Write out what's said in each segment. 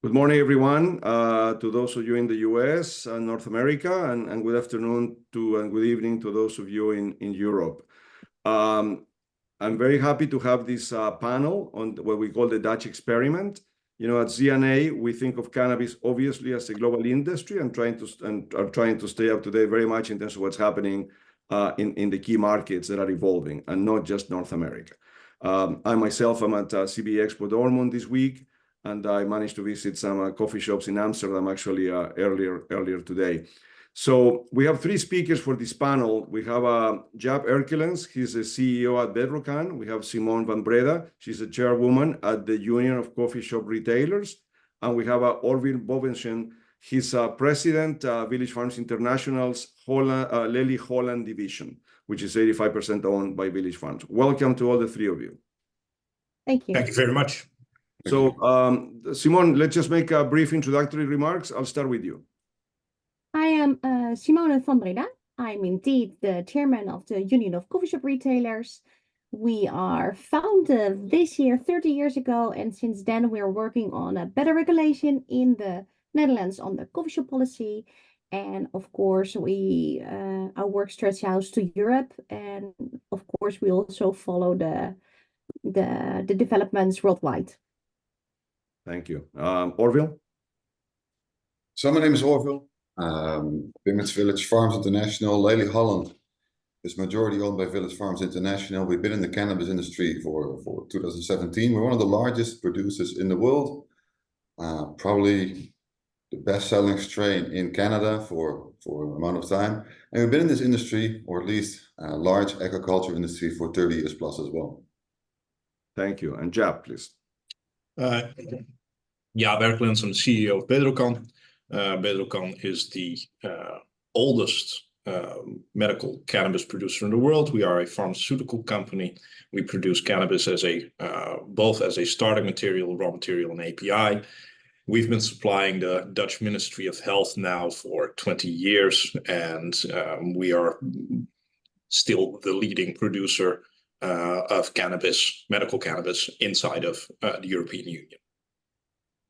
Good morning, everyone, to those of you in the US and North America, and good afternoon and good evening to those of you in Europe. I'm very happy to have this panel on what we call the Dutch experiment. You know, at ZNA, we think of cannabis obviously as a global industry and are trying to stay up to date very much in terms of what's happening in the key markets that are evolving, and not just North America. I myself am at CB Expo Dortmund this week, and I managed to visit some coffee shops in Amsterdam actually earlier today. So we have three speakers for this panel. We have Jaap Erkelens, he's the CEO at Bedrocan. We have Simone van Breda, she's a chairwoman at the Union of Coffee Shop Retailers. And we have Orville Bovenschen, he's president, Village Farms International's Leli Holland division, which is 85% owned by Village Farms. Welcome to all the three of you. Thank you. Thank you very much. So, Simone, let's just make a brief introductory remarks. I'll start with you. I am Simone van Breda. I'm indeed the chairman of the Union of Coffee Shop Retailers. We are founded this year, 30 years ago, and since then we're working on a better regulation in the Netherlands on the coffee shop policy. And of course, our work stretches out to Europe, and of course, we also follow the developments worldwide. Thank you. Orville? So my name is Orville. Been with Village Farms International. Leli Holland is majority owned by Village Farms International. We've been in the cannabis industry for 2017. We're one of the largest producers in the world. Probably the best-selling strain in Canada for an amount of time. And we've been in this industry, or at least large agriculture industry, for 30 years plus as well. Thank you. And Jaap, please. Jaap Erkelens, I'm the CEO of Bedrocan. Bedrocan is the oldest medical cannabis producer in the world. We are a pharmaceutical company. We produce cannabis as both as a starting material, raw material, and API. We've been supplying the Dutch Ministry of Health now for 20 years, and we are still the leading producer of cannabis, medical cannabis, inside of the European Union.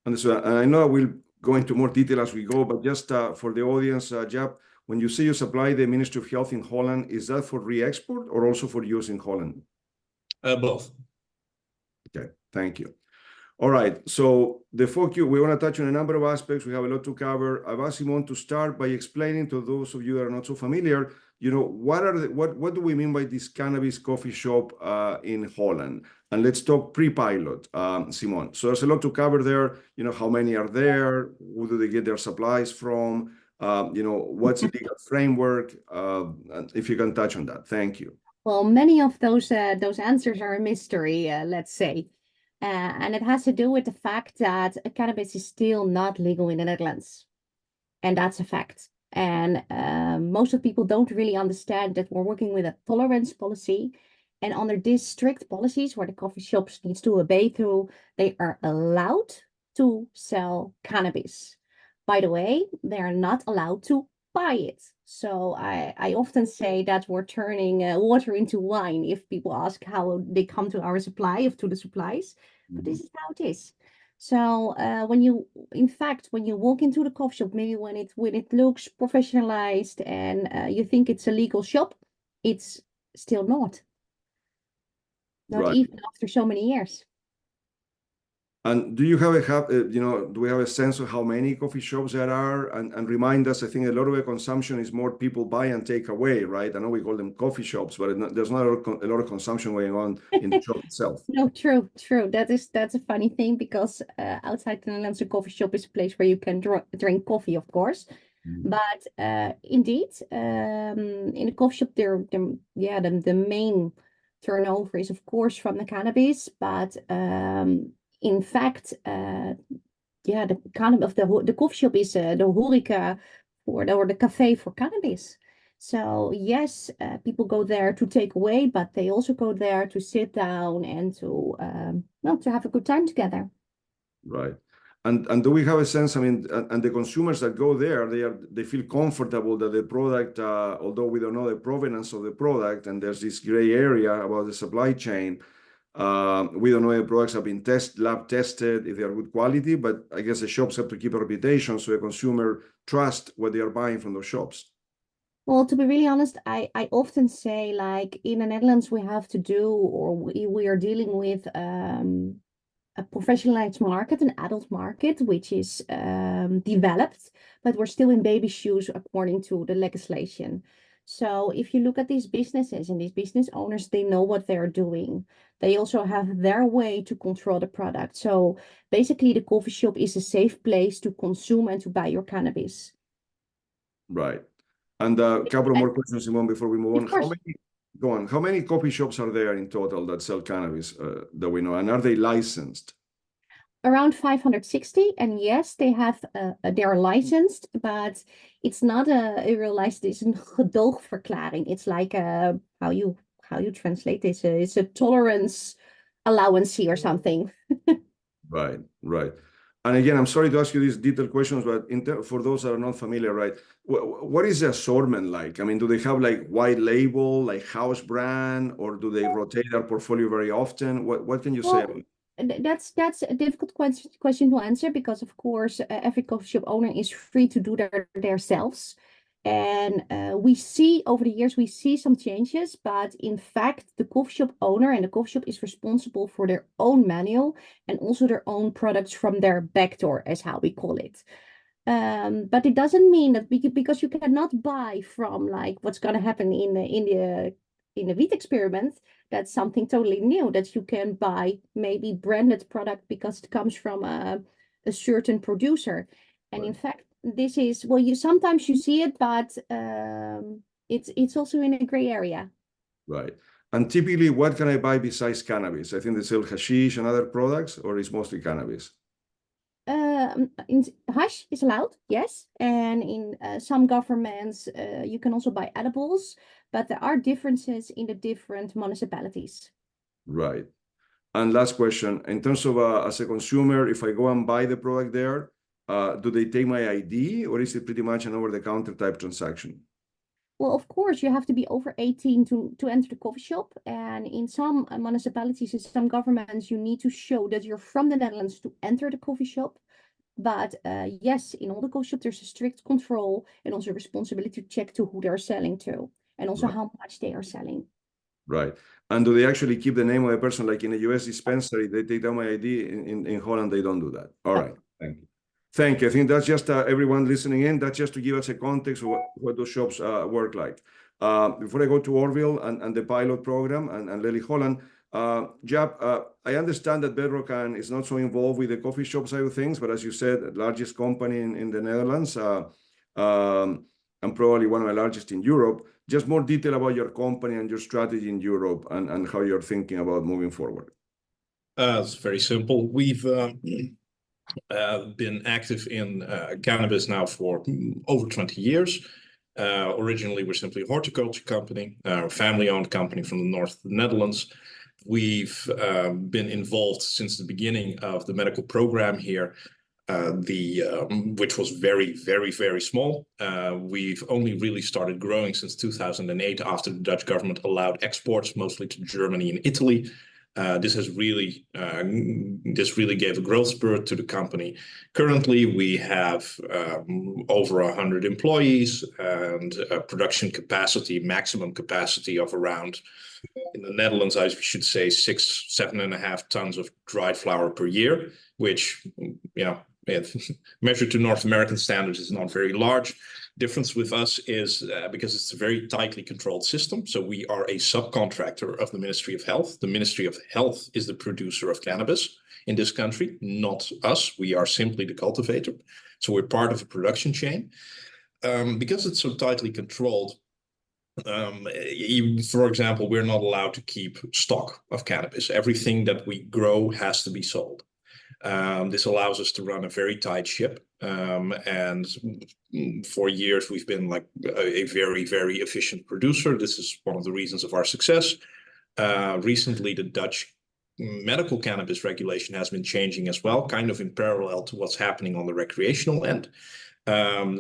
And so I know I will go into more detail as we go, but just for the audience, Jaap, when you say you supply the Ministry of Health in Holland, is that for re-export or also for use in Holland? Both. Okay, thank you. All right, so the focus, we want to touch on a number of aspects. We have a lot to cover. I've asked Simone to start by explaining to those of you that are not so familiar, you know, what do we mean by this cannabis coffee shop in Holland? And let's talk pre-pilot, Simone. So there's a lot to cover there. You know, how many are there? Who do they get their supplies from? You know, what's the legal framework? And if you can touch on that, thank you. Well, many of those answers are a mystery, let's say. And it has to do with the fact that cannabis is still not legal in the Netherlands. And that's a fact. And most of people don't really understand that we're working with a tolerance policy. And under these strict policies where the coffee shops need to obey through, they are allowed to sell cannabis. By the way, they are not allowed to buy it. So I often say that we're turning water into wine if people ask how they come to our supply, to the supplies. But this is how it is. So when you walk into the coffee shop, maybe when it looks professionalized and you think it's a legal shop, it's still not. Not even after so many years. And do you have do we have a sense of how many coffee shops there are? And remind us, I think a lot of the consumption is more people buy and take away, right? I know we call them coffee shops, but there's not a lot of consumption going on in the shop itself. No, true. That's a funny thing because outside the Netherlands, a coffee shop is a place where you can drink coffee, of course. But indeed, in a coffee shop, the main turnover is, of course, from the cannabis, but in fact, the kind of the coffee shop is the horeca or the cafe for cannabis. So yes, people go there to take away, but they also go there to sit down and to have a good time together. Right. And do we have a sense, I mean, and the consumers that go there, they feel comfortable that the product, although we don't know the provenance of the product, and there's this gray area about the supply chain, We don't know if products have been lab tested, if they are good quality, but I guess the shops have to keep a reputation so a consumer trust what they are buying from those shops. Well, to be really honest, I often say, like, in the Netherlands, we have to do, or we are dealing with a professionalized market, an adult market, which is developed, but we're still in baby shoes according to the legislation. So if you look at these businesses and these business owners, they know what they're doing. They also have their way to control the product. So basically, the coffee shop is a safe place to consume and to buy your cannabis. Right. And a couple of more questions, Simone, before we move on. Of course. Go on. How many coffee shops are there in total that sell cannabis that we know? And are they licensed? Around 560, and yes, they are licensed, but it's not a real license. It's een gedoogverklaring. It's like how you translate this. It's a tolerance allowance or something. Right, right. And again, I'm sorry to ask you these detailed questions, but for those that are not familiar, right, what is the assortment like? I mean, do they have like white label, like house brand, or do they rotate their portfolio very often? What can you say about it? That's a difficult question to answer, because of course every coffee shop owner is free to do themselves. And we see over the years, we see some changes, but in fact, the coffee shop owner and the coffee shop is responsible for their own manual and also their own products from their back door, as how we call it. But it doesn't mean that because you cannot buy from, like, what's going to happen in the wheat experiment. That's something totally new, that you can buy maybe branded product because it comes from a certain producer. And in fact, this is, well, sometimes you see it, but it's also in a gray area. Right. And typically, what can I buy besides cannabis? I think they sell hashish and other products, or it's mostly cannabis? Hash is allowed, yes. And in some governments, you can also buy edibles, but there are differences in the different municipalities. Right. And last question, in terms of as a consumer, if I go and buy the product there, do they take my ID, or is it pretty much an over-the-counter type transaction? Well, of course, you have to be over 18 to enter the coffee shop. And in some municipalities, in some governments, you need to show that you're from the Netherlands to enter the coffee shop. But yes, in all the coffee shops, there's a strict control and also responsibility to check to who they're selling to and also how much they are selling. Right. And do they actually keep the name of the person? Like in a US dispensary, they take down my ID. In Holland, they don't do that. All right. Thank you. Thank you. I think that's just everyone listening in. That's just to give us a context of what those shops work like. Before I go to Orville and the pilot program and Leli Holland, Jaap, I understand that Bedrocan is not so involved with the coffee shop side of things, but as you said, the largest company in the Netherlands, and probably one of the largest in Europe. Just more detail about your company and your strategy in Europe and how you're thinking about moving forward. It's very simple. We've been active in cannabis now for over 20 years. Originally, we're simply a horticulture company, a family-owned company from the north of the Netherlands. We've been involved since the beginning of the medical program here, which was very, very, very small. We've only really started growing since 2008 after the Dutch government allowed exports, mostly to Germany and Italy. This really gave a growth spurt to the company. Currently, we have over 100 employees and a production capacity, maximum capacity of around, in the Netherlands, I should say 7.5 tons of dried flower per year, which, measured to North American standards, is not very large. Difference with us is because it's a very tightly controlled system. So we are a subcontractor of the Ministry of Health. The Ministry of Health is the producer of cannabis in this country, not us. We are simply the cultivator. So we're part of a production chain. Because it's so tightly controlled, for example, we're not allowed to keep stock of cannabis. Everything that we grow has to be sold. This allows us to run a very tight ship. And for years, we've been like a very, very efficient producer. This is one of the reasons of our success. Recently, the Dutch medical cannabis regulation has been changing as well, kind of in parallel to what's happening on the recreational end.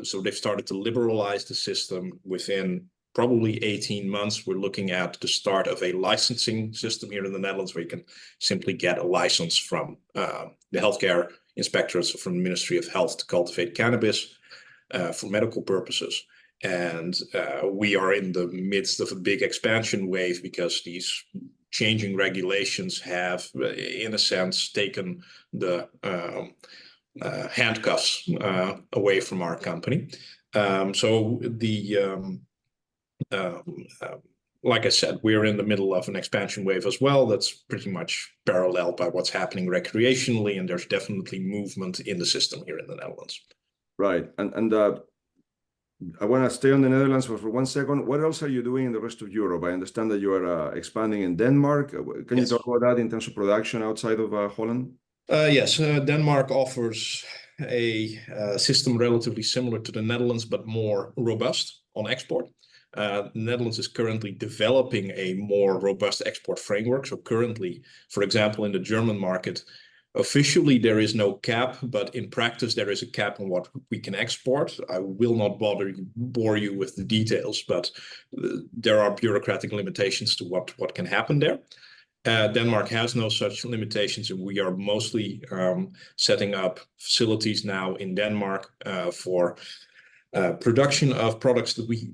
So they've started to liberalize the system within probably 18 months, we're looking at the start of a licensing system here in the Netherlands, where you can simply get a license from the healthcare inspectors from the Ministry of Health to cultivate cannabis for medical purposes. And we are in the midst of a big expansion wave because these changing regulations have, in a sense, taken the handcuffs away from our company. Like I said, we're in the middle of an expansion wave as well. That's pretty much paralleled by what's happening recreationally, and there's definitely movement in the system here in the Netherlands. Right, and I want to stay on the Netherlands for 1 second. What else are you doing in the rest of Europe? I understand that you are expanding in Denmark. Can you talk about that in terms of production outside of Holland? Yes, Denmark offers a system relatively similar to the Netherlands, but more robust on export. The Netherlands is currently developing a more robust export framework. So currently, for example, in the German market, officially there is no cap, but in practice there is a cap on what we can export. I will not bore you with the details, but there are bureaucratic limitations to what can happen there. Denmark has no such limitations, and we are mostly setting up facilities now in Denmark for production of products that we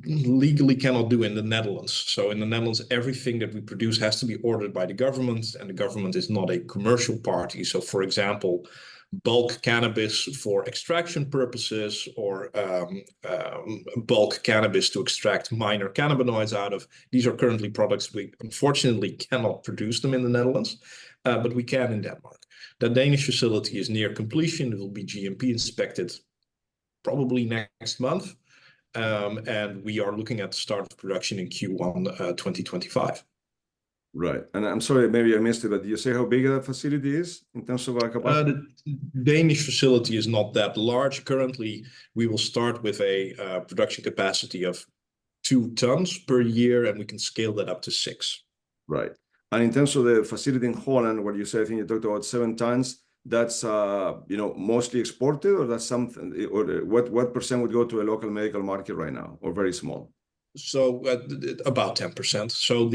legally cannot do in the Netherlands. So in the Netherlands, everything that we produce has to be ordered by the government, and the government is not a commercial party. So for example, bulk cannabis for extraction purposes, or bulk cannabis to extract minor cannabinoids out of, these are currently products we unfortunately cannot produce them in the Netherlands, but we can in Denmark. The Danish facility is near completion. It will be GMP inspected probably next month, and we are looking at the start of production in Q1 2025. Right, and I'm sorry, maybe I missed it, but do you say how big that facility is in terms of capacity? The Danish facility is not that large. Currently, we will start with a production capacity of 2 tons per year, and we can scale that up to 6. Right, and in terms of the facility in Holland, where you said, I think you talked about 7 tons, that's mostly exported, or that's something, or what percent would go to a local medical market right now, or very small? So about 10%. So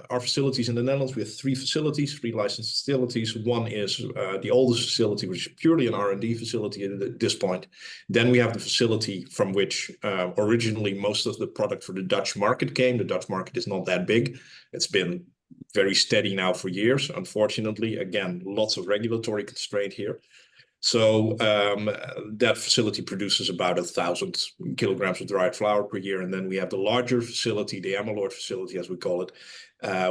our facilities in the Netherlands, we have 3 facilities, 3 licensed facilities. One is the oldest facility, which is purely an R&D facility at this point. Then we have the facility from which originally most of the product for the Dutch market came. The Dutch market is not that big. It's been very steady now for years. Unfortunately, again, lots of regulatory constraint here. So that facility produces about 1,000 kilograms of dried flower per year. And then we have the larger facility, the Emmeloord facility, as we call it,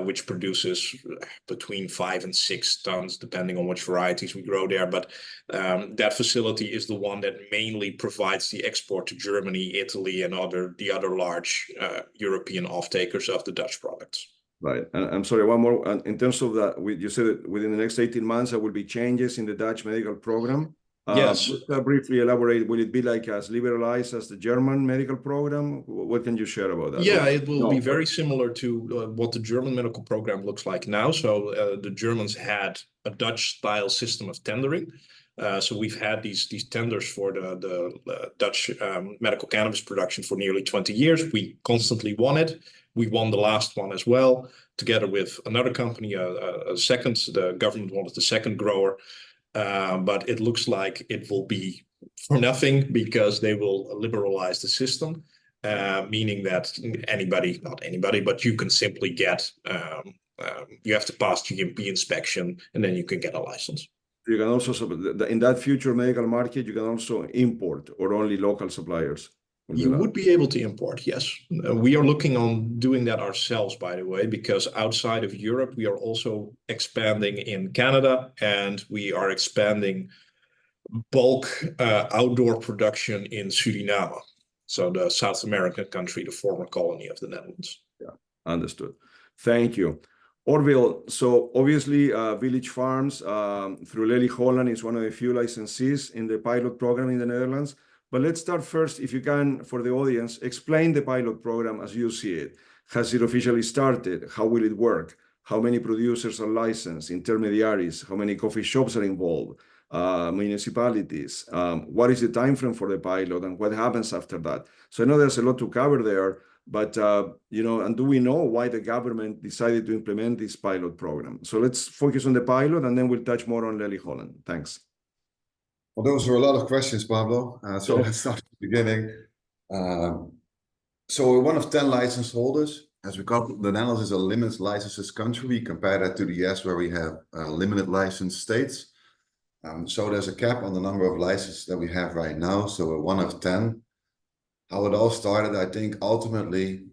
which produces between 5 and 6 tons, depending on which varieties we grow there. But that facility is the one that mainly provides the export to Germany, Italy, and the other large European off-takers of the Dutch products. Right, and I'm sorry, one more. In terms of that, you said that within the next 18 months, there will be changes in the Dutch medical program. Yes. Briefly elaborate, will it be like as liberalized as the German medical program? What can you share about that? Yeah, it will be very similar to what the German medical program looks like now. So the Germans had a Dutch-style system of tendering. So we've had these tenders for the Dutch medical cannabis production for nearly 20 years. We constantly won it. We won the last one as well, together with another company, the government wanted the second grower. But it looks like it will be for nothing, because they will liberalize the system, meaning that not anybody, but you can simply get, you have to pass GMP inspection, and then you can get a license. You can also, in that future medical market, you can also import, or only local suppliers? You would be able to import, yes. We are looking on doing that ourselves, by the way, because outside of Europe, we are also expanding in Canada, and we are expanding bulk outdoor production in Suriname. So the South American country, the former colony of the Netherlands. Yeah, understood. Thank you. Orville, so obviously Village Farms through Leli Holland is one of the few licensees in the pilot program in the Netherlands. But let's start first, if you can, for the audience, explain the pilot program as you see it. Has it officially started? How will it work? How many producers are licensed, intermediaries? How many coffee shops are involved? Municipalities? What is the time frame for the pilot, and what happens after that? So I know there's a lot to cover there, But, and do we know why the government decided to implement this pilot program? So let's focus on the pilot, and then we'll touch more on Leli Holland. Thanks. Well, those were a lot of questions, Pablo. So let's start at the beginning. So we're one of 10 license holders. As we call it, the Netherlands is a limited licenses country. We compare that to the US, where we have limited license states. So there's a cap on the number of licenses that we have right now. So we're one of 10. How it all started, I think ultimately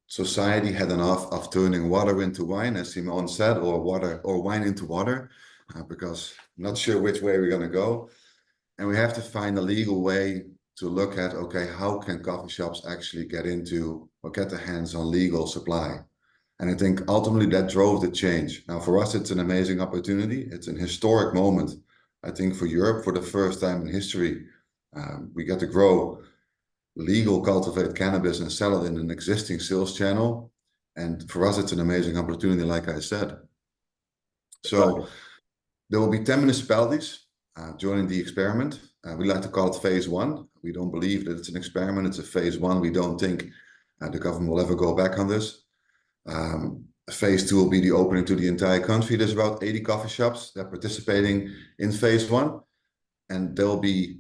society had enough of turning water into wine, as Simone said, or wine into water, because I'm not sure which way we're going to go. And we have to find a legal way to look at, okay, how can coffee shops actually get into or get their hands on legal supply? And I think ultimately that drove the change. Now, for us, it's an amazing opportunity. It's an historic moment, I think, for Europe. For the first time in history, we get to grow legal cultivated cannabis and sell it in an existing sales channel. And for us, it's an amazing opportunity, like I said. So there will be 10 municipalities joining the experiment. We like to call it phase 1. We don't believe that it's an experiment. It's a phase 1. We don't think the government will ever go back on this. Phase 2 will be the opening to the entire country. There's about 80 coffee shops that are participating in phase 1, and they'll be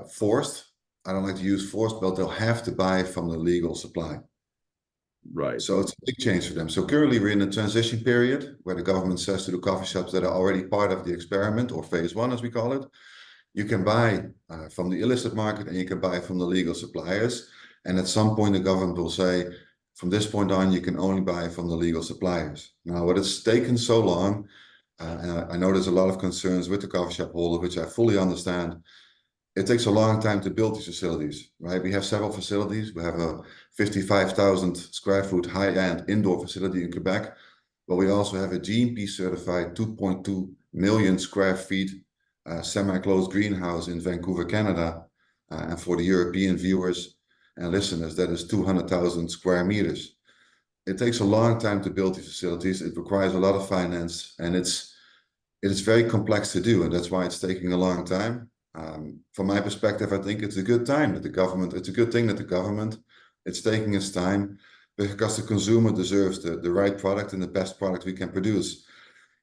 forced. I don't like to use forced, but they'll have to buy from the legal supply. Right. So it's a big change for them. So currently we're in a transition period where the government says to the coffee shops that are already part of the experiment, or phase 1 as we call it, you can buy from the illicit market and you can buy from the legal suppliers. And at some point the government will say, from this point on, you can only buy from the legal suppliers. Now, what has taken so long, I know there's a lot of concerns with the coffee shop holder, which I fully understand. It takes a long time to build these facilities, right? We have several facilities. We have a 55,000 square foot high-end indoor facility in Quebec, but we also have a GMP certified 2.2 million square feet semi-closed greenhouse in Vancouver, Canada. And for the European viewers and listeners, that is 200,000 square meters. It takes a long time to build these facilities. It requires a lot of finance, and it's very complex to do, and that's why it's taking a long time. From my perspective, I think it's a good time that it's a good thing that the government, it's taking its time, because the consumer deserves the right product and the best product we can produce.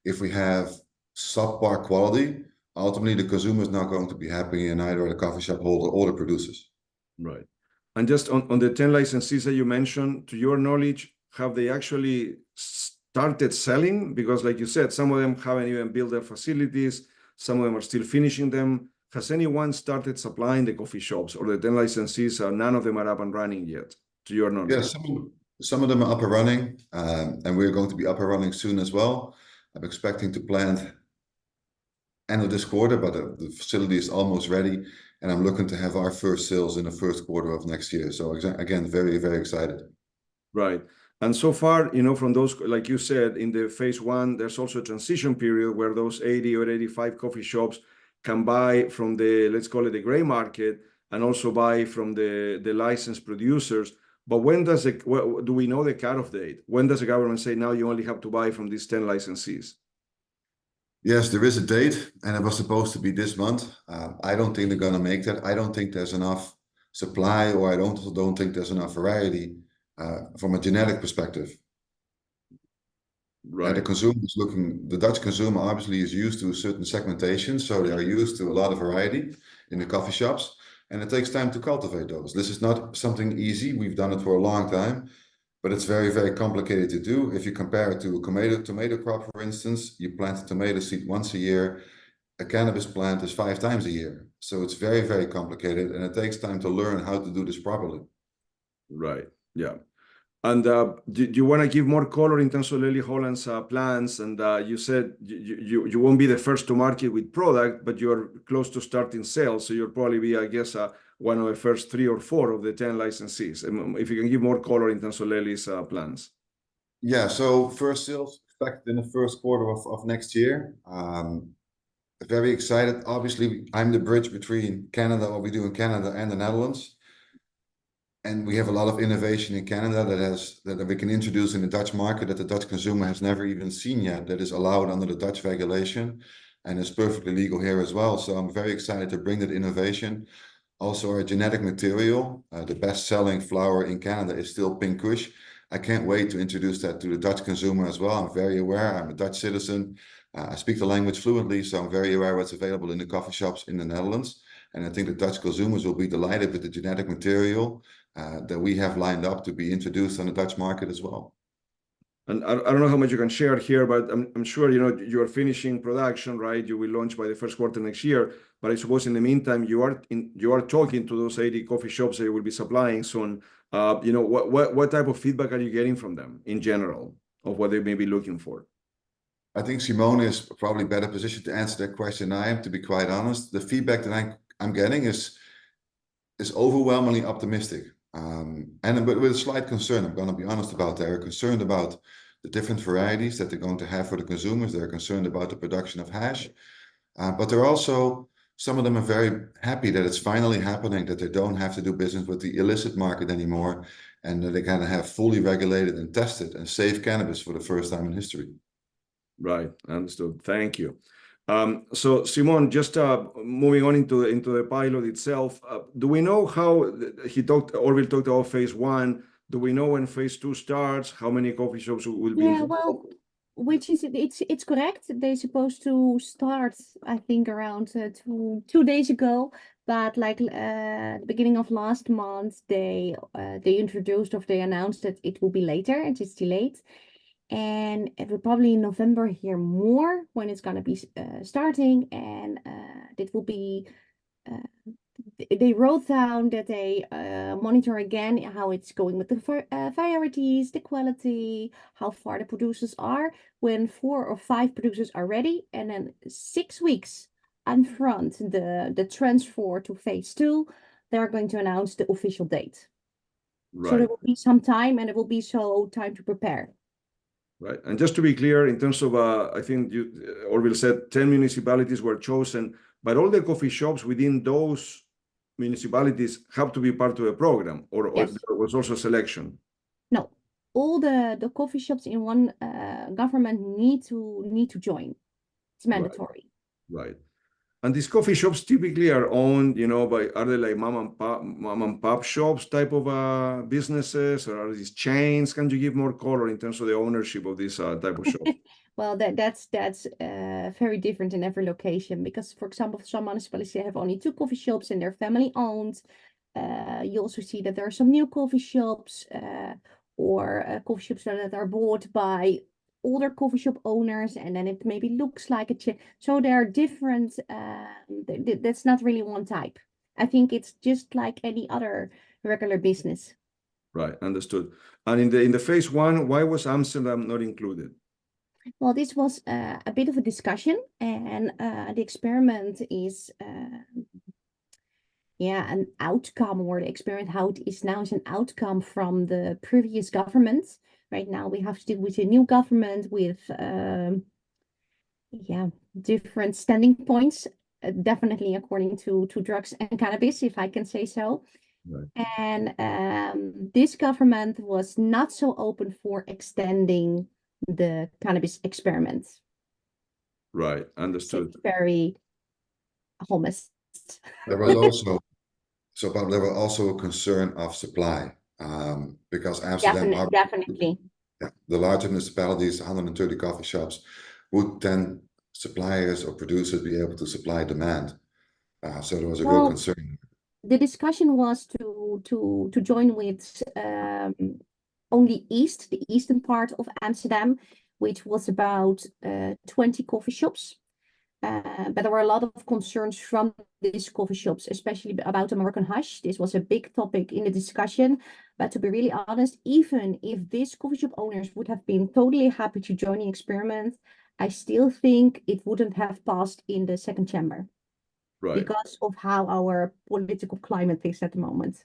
If we have subpar quality, ultimately the consumer is not going to be happy, in either the coffee shop holder or the producers. Right. And just on the 10 licensees that you mentioned, to your knowledge, have they actually started selling? Because like you said, some of them haven't even built their facilities. Some of them are still finishing them. Has anyone started supplying the coffee shops, or the 10 licensees, none of them are up and running yet, to your knowledge? Yeah, some of them are up and running, and we're going to be up and running soon as well. I'm expecting to plant end of this quarter, but the facility is almost ready, and I'm looking to have our first sales in the first quarter of next year. So again, very, very excited. Right. And so far, from those, like you said, in the phase 1, there's also a transition period where those 80 or 85 coffee shops can buy from the, let's call it the gray market, and also buy from the licensed producers. But when do we know the cutoff date? When does the government say, now you only have to buy from these 10 licensees? Yes, there is a date, and it was supposed to be this month. I don't think they're going to make that. I don't think there's enough supply, or I don't think there's enough variety from a genetic perspective. Right. The Dutch consumer obviously is used to a certain segmentation, so they are used to a lot of variety in the coffee shops, and it takes time to cultivate those. This is not something easy. We've done it for a long time, but it's very, very complicated to do. If you compare it to a tomato crop, for instance, you plant a tomato seed once a year. A cannabis plant is 5 times a year. So it's very, very complicated, and it takes time to learn how to do this properly. Right. Yeah. And do you want to give more color in terms of Leli Holland's plans? And you said you won't be the first to market with product, but you're close to starting sales. So you'll probably be, I guess, one of the first 3 or 4 of the 10 licensees. If you can give more color in terms of Leli's plans. Yeah, so first sales expected in the first quarter of next year. Very excited. Obviously, I'm the bridge between Canada, what we do in Canada, and the Netherlands. And we have a lot of innovation in Canada that we can introduce in the Dutch market that the Dutch consumer has never even seen yet, that is allowed under the Dutch regulation and is perfectly legal here as well. So I'm very excited to bring that innovation. Also, our genetic material, the best-selling flower in Canada is still Pink Kush. I can't wait to introduce that to the Dutch consumer as well. I'm very aware. I'm a Dutch citizen. I speak the language fluently, so I'm very aware what's available in the coffee shops in the Netherlands. And I think the Dutch consumers will be delighted with the genetic material that we have lined up to be introduced on the Dutch market as well. And I don't know how much you can share here, but I'm sure you are finishing production, right? You will launch by the first quarter next year. But I suppose in the meantime, you are talking to those 80 coffee shops that you will be supplying soon. What type of feedback are you getting from them in general of what they may be looking for? I think Simone is probably better positioned to answer that question than I am, to be quite honest. The feedback that I'm getting is overwhelmingly optimistic. But with a slight concern, I'm going to be honest about that. They're concerned about the different varieties that they're going to have for the consumers. They're concerned about the production of hash. But they're also, some of them are very happy that it's finally happening, that they don't have to do business with the illicit market anymore, and that they kind of have fully regulated and tested and safe cannabis for the first time in history. Right, understood. Thank you. So Simone, just moving on into the pilot itself, do we know how Orville talked about phase 1? Do we know when phase 2 starts? How many coffee shops will be involved? Well, it's correct. They're supposed to start, I think, around 2 days ago. But like the beginning of last month, they introduced or they announced that it will be later. It is delayed. And it will probably in November hear more when it's going to be starting. And it will be, they wrote down that they monitor again how it's going with the varieties, the quality, how far the producers are. When 4 or 5 producers are ready, and then 6 weeks in front, the transfer to phase 2, they're going to announce the official date. Right. So there will be some time, and it will be time to prepare. Right. And just to be clear, in terms of, I think Orville said 10 municipalities were chosen, but all the coffee shops within those municipalities have to be part of the program, or Yes. there was also selection? No, all the coffee shops in one government need to join. It's mandatory. Right. And these coffee shops typically are owned, are they like mom and pop shops type of businesses, or are these chains? Can you give more color in terms of the ownership of this type of shop? Well, that's very different in every location, because, for example, some municipalities have only 2 coffee shops and they're family owned. You also see that there are some new coffee shops or coffee shops that are bought by older coffee shop owners, and then it maybe looks like a chain. So there are different, that's not really one type. I think it's just like any other regular business. Right, understood. And in the phase 1, why was Amsterdam not included? Well, this was a bit of a discussion, and the experiment is an outcome, or the experiment how it is now is an outcome from the previous government. Right now we have to deal with a new government with different standing points, definitely according to drugs and cannabis, if I can say so. Right. And this government was not so open for extending the cannabis experiment. Right, understood. So very honest. There was also, Bob, there was also a concern of supply, because Amsterdam, definitely. The larger municipalities, 130 coffee shops, would then suppliers or producers be able to supply demand. So there was a real concern. The discussion was to join with only the eastern part of Amsterdam, which was about 20 coffee shops. But there were a lot of concerns from these coffee shops, especially about American hash. This was a big topic in the discussion. But to be really honest, even if these coffee shop owners would have been totally happy to join the experiment, I still think it wouldn't have passed in the second chamber. Right. Because of how our political climate is at the moment.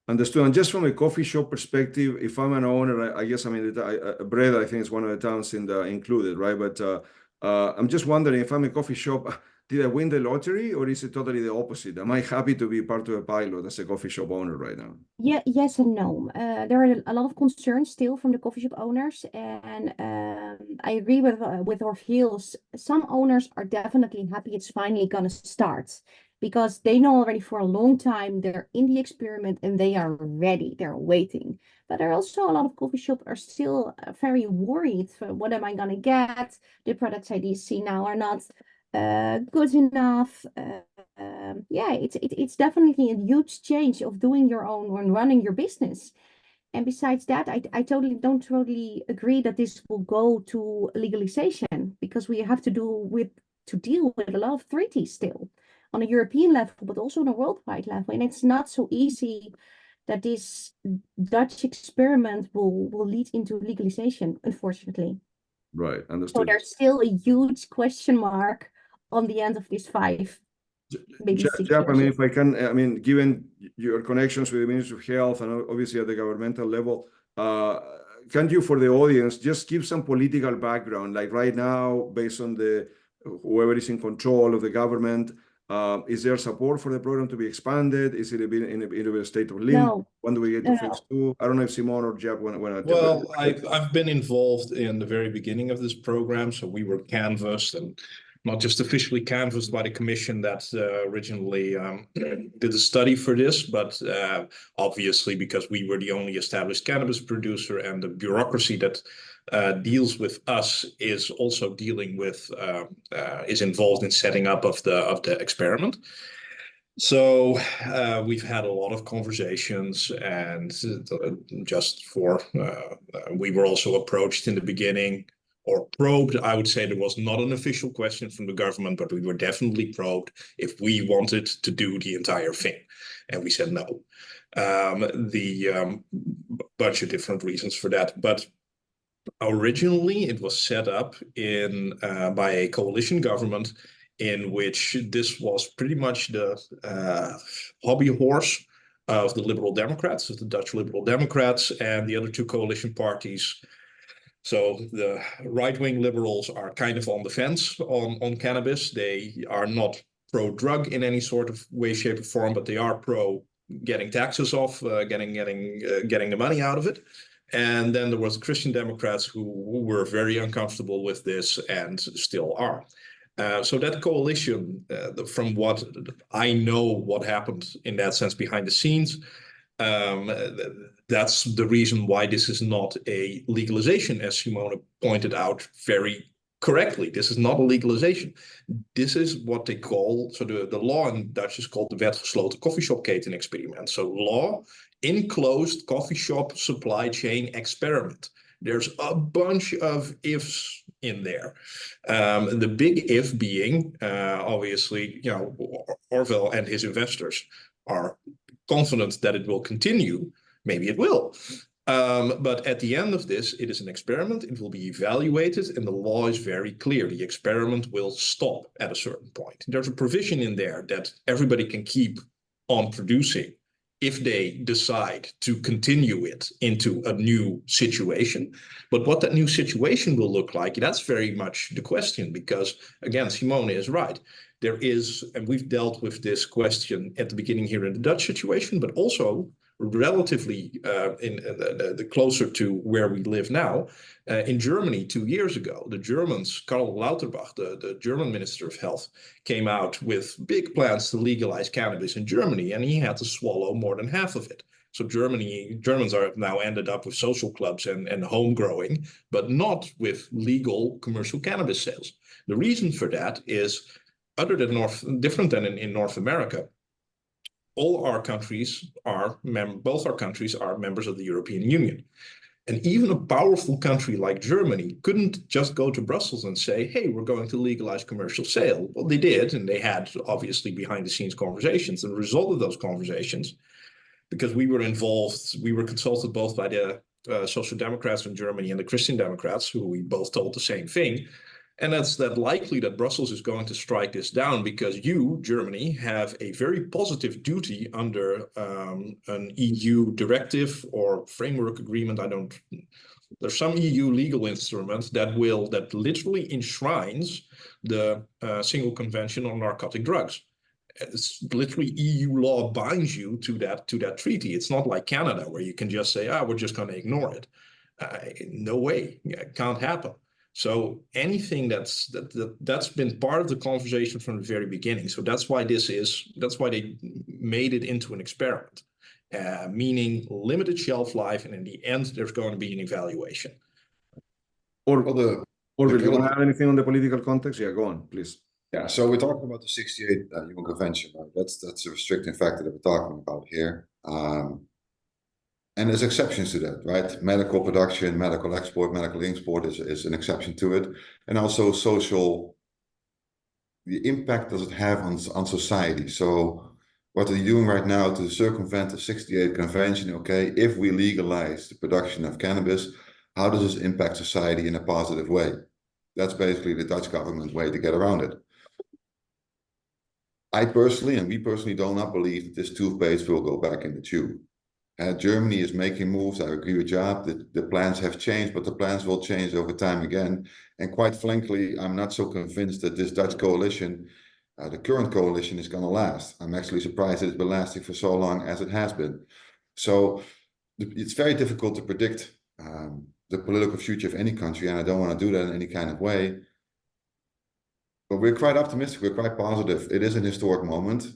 Understood. And just from a coffee shop perspective, if I'm an owner, I guess, Breda, I think, is one of the towns included, right? But I'm just wondering, if I'm a coffee shop, did I win the lottery, or is it totally the opposite? Am I happy to be part of a pilot as a coffee shop owner right now? Yeah, yes and no. There are a lot of concerns still from the coffee shop owners, and I agree with Orville. Some owners are definitely happy it's finally going to start, because they know already for a long time they're in the experiment and they are ready, they're waiting. But there are also a lot of coffee shops are still very worried for what am I going to get? The products I see now are not good enough. Yeah, it's definitely a huge change of doing your own and running your business. And besides that, I don't totally agree that this will go to legalization, because we have to deal with a lot of treaties still on a European level, but also on a worldwide level. And it's not so easy that this Dutch experiment will lead into legalization, unfortunately. Right, So understood. there's still a huge question mark on the end of this 5, maybe 6 Jaap, I years. mean, if I can, I mean, given your connections with the Ministry of Health and obviously at the governmental level, can you, for the audience, just give some political background? Like right now, based on whoever is in control of the government, is there support for the program to be expanded? Is it in a state of limbo? No, When do we get to phase 2? I don't know if Simone or Jaap want to. Well, I've been involved in the very beginning of this program, so we were canvassed, and not just officially canvassed by the commission that originally did the study for this, but obviously because we were the only established cannabis producer, and the bureaucracy that deals with us is also dealing with is involved in setting up of the experiment. So we've had a lot of conversations, and we were also approached in the beginning, or probed. I would say there was not an official question from the government, but we were definitely probed if we wanted to do the entire thing. And we said no. Bunch of different reasons for that. But originally it was set up by a coalition government, in which this was pretty much the hobby horse of the Liberal Democrats, of the Dutch Liberal Democrats, and the other 2 coalition parties. So the right-wing liberals are kind of on the fence on cannabis. They are not pro-drug in any sort of way, shape, or form, but they are pro getting taxes off, getting the money out of it. And then there was the Christian Democrats who were very uncomfortable with this and still are. So that coalition, from what I know, what happened in that sense behind the scenes, that's the reason why this is not a legalization, as Simone pointed out very correctly. This is not a legalization. This is what they call, so the law in Dutch is called the wet gesloten koffieshopketen experiment. So law in closed coffee shop supply chain experiment. There's a bunch of ifs in there. The big if being, obviously, Orville and his investors are confident that it will continue. Maybe it will. But at the end of this, it is an experiment. It will be evaluated, and the law is very clear. The experiment will stop at a certain point. There's a provision in there that everybody can keep on producing if they decide to continue it into a new situation. But what that new situation will look like, that's very much the question, because again, Simone is right. There is, and we've dealt with this question at the beginning here in the Dutch situation, but also relatively the closer to where we live now, in Germany 2 years ago. The Germans, Karl Lauterbach, the German Minister of Health, came out with big plans to legalize cannabis in Germany, and he had to swallow more than half of it. So Germans are now ended up with social clubs and home growing, but not with legal commercial cannabis sales. The reason for that is, different than in North America, both our countries are members of the European Union. And even a powerful country like Germany couldn't just go to Brussels and say, hey, we're going to legalize commercial sale. Well, they did, and they had obviously behind the scenes conversations. And the result of those conversations, because we were involved, we were consulted both by the Social Democrats in Germany and the Christian Democrats, who we both told the same thing. And that's that likely that Brussels is going to strike this down, because you, Germany, have a very positive duty under an EU directive or framework agreement. There's some EU legal instrument that literally enshrines the Single Convention on Narcotic Drugs. It's literally EU law binds you to that treaty. It's not like Canada, where you can just say, we're just going to ignore it. No way, it can't happen. So anything that's been part of the conversation from the very beginning. So that's why they made it into an experiment, meaning limited shelf life, and in the end, there's going to be an evaluation. Orville, you want to have anything on the political context? Yeah, go on, please. Yeah, so we're talking about the 68 UN Convention, right? That's a restricting factor that we're talking about here. And there's exceptions to that, right? Medical production, medical export, medical import is an exception to it. And also the impact does it have on society? So what are you doing right now to circumvent the 68 Convention? Okay, if we legalize the production of cannabis, how does this impact society in a positive way? That's basically the Dutch government way to get around it. I personally, and we personally, do not believe that this toothpaste will go back in the tube. Germany is making moves. I agree with Jaap that the plans have changed, but the plans will change over time again. And quite frankly, I'm not so convinced that this Dutch coalition, the current coalition, is going to last. I'm actually surprised that it's been lasting for so long as it has been. So it's very difficult to predict the political future of any country, and I don't want to do that in any kind of way. But we're quite optimistic. We're quite positive. It is an historic moment.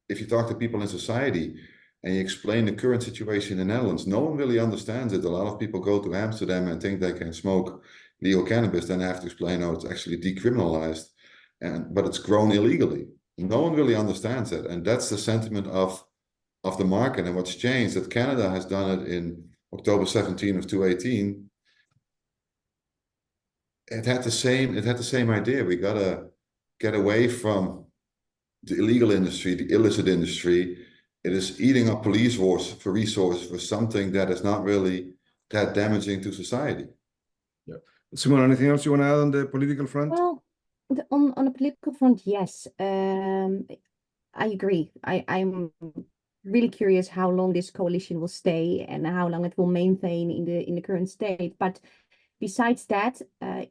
If you talk to people in society, and you explain the current situation in the Netherlands, no one really understands it. A lot of people go to Amsterdam and think they can smoke legal cannabis, then I have to explain, oh, it's actually decriminalized, but it's grown illegally. No one really understands it. And that's the sentiment of the market. And what's changed, that Canada has done it in October 17 of 2018. It had the same idea. We gotta get away from the illegal industry, the illicit industry. It is eating up police force for resources for something that is not really that damaging to society. Yeah. Simone, anything else you want to add on the political front? Well, on the political front, yes. I agree. I'm really curious how long this coalition will stay and how long it will maintain in the current state. But besides that,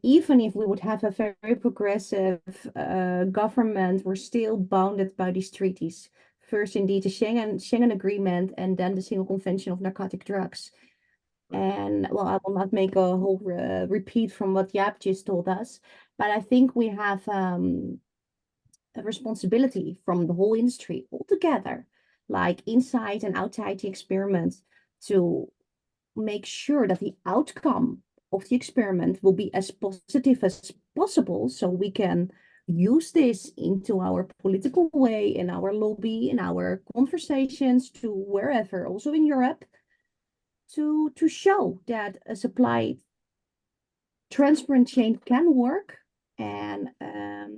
even if we would have a very progressive government, we're still bounded by these treaties. First, indeed, the Schengen Agreement, and then the Single Convention of Narcotic Drugs. And well, I will not make a whole repeat from what Jaap just told us, but I think we have a responsibility from the whole industry altogether, like inside and outside the experiment, to make sure that the outcome of the experiment will be as positive as possible, so we can use this into our political way, in our lobby, in our conversations to wherever, also in Europe, to show that a supply transparent chain can work, and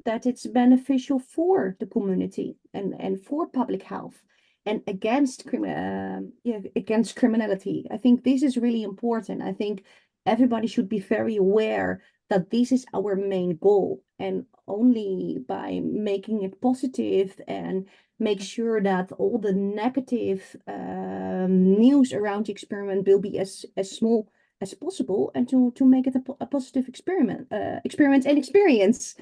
that it's beneficial for the community and for public health and against criminality. I think this is really important. I think everybody should be very aware that this is our main goal, and only by making it positive and make sure that all the negative news around the experiment will be as small as possible, and to make it a positive experiment and experience.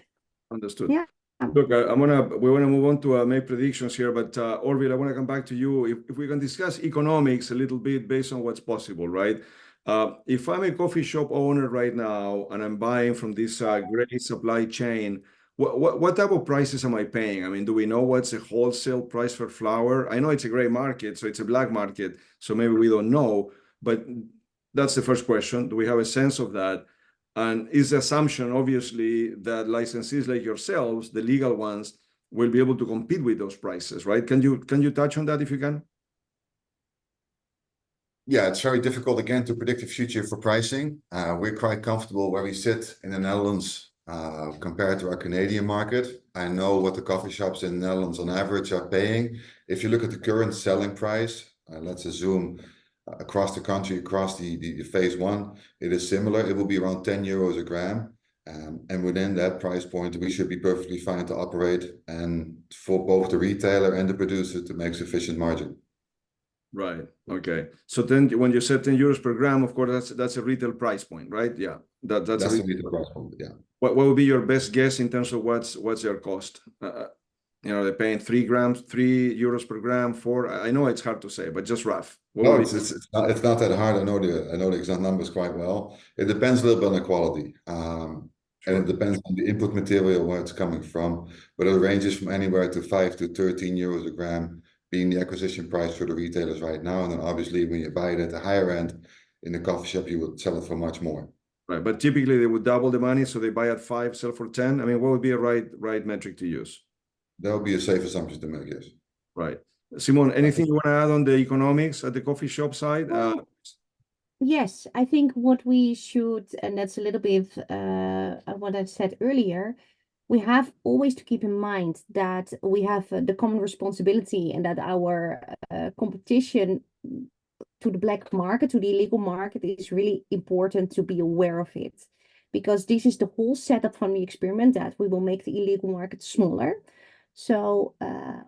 Understood. Yeah. Look, we want to move on to make predictions here, but Orville, I want to come back to you. If we can discuss economics a little bit based on what's possible, right? If I'm a coffee shop owner right now and I'm buying from this great supply chain, what type of prices am I paying? I mean, do we know what's the wholesale price for flour? I know it's a gray market, so it's a black market, so maybe we don't know, but that's the first question. Do we have a sense of that? And is the assumption, obviously, that licensees like yourselves, the legal ones, will be able to compete with those prices, right? Can you touch on that if you can? Yeah, it's very difficult, again, to predict the future for pricing. We're quite comfortable where we sit in the Netherlands compared to our Canadian market. I know what the coffee shops in the Netherlands on average are paying. If you look at the current selling price, let's assume across the country, across the phase one, it is similar. It will be around 10 euros a gram. And within that price point, we should be perfectly fine to operate, and for both the retailer and the producer to make sufficient margin. Right. Okay. So then when you said 10 euros per gram, of course, that's a retail price point, right? Yeah. That's a retail price point, yeah. What would be your best guess in terms of what's your cost? You know, they're paying 3 euros per gram, 4. I know it's hard to say, but just rough. No, it's not that hard. I know the exact numbers quite well. It depends a little bit on the quality. And it depends on the input material, where it's coming from. But it ranges from anywhere to 5 to 13 euros a gram, being the acquisition price for the retailers right now. And then obviously when you buy it at the higher end in the coffee shop, you would sell it for much more. Right, but typically they would double the money, so they buy at 5, sell for 10. I mean, what would be a right metric to use? That would be a safe assumption to make, yes. Right. Simone, anything you want to add on the economics at the coffee shop side? Yes, I think what we should, and that's a little bit what I said earlier, we have always to keep in mind that we have the common responsibility and that our competition to the black market, to the illegal market, is really important to be aware of it. Because this is the whole setup from the experiment, that we will make the illegal market smaller. So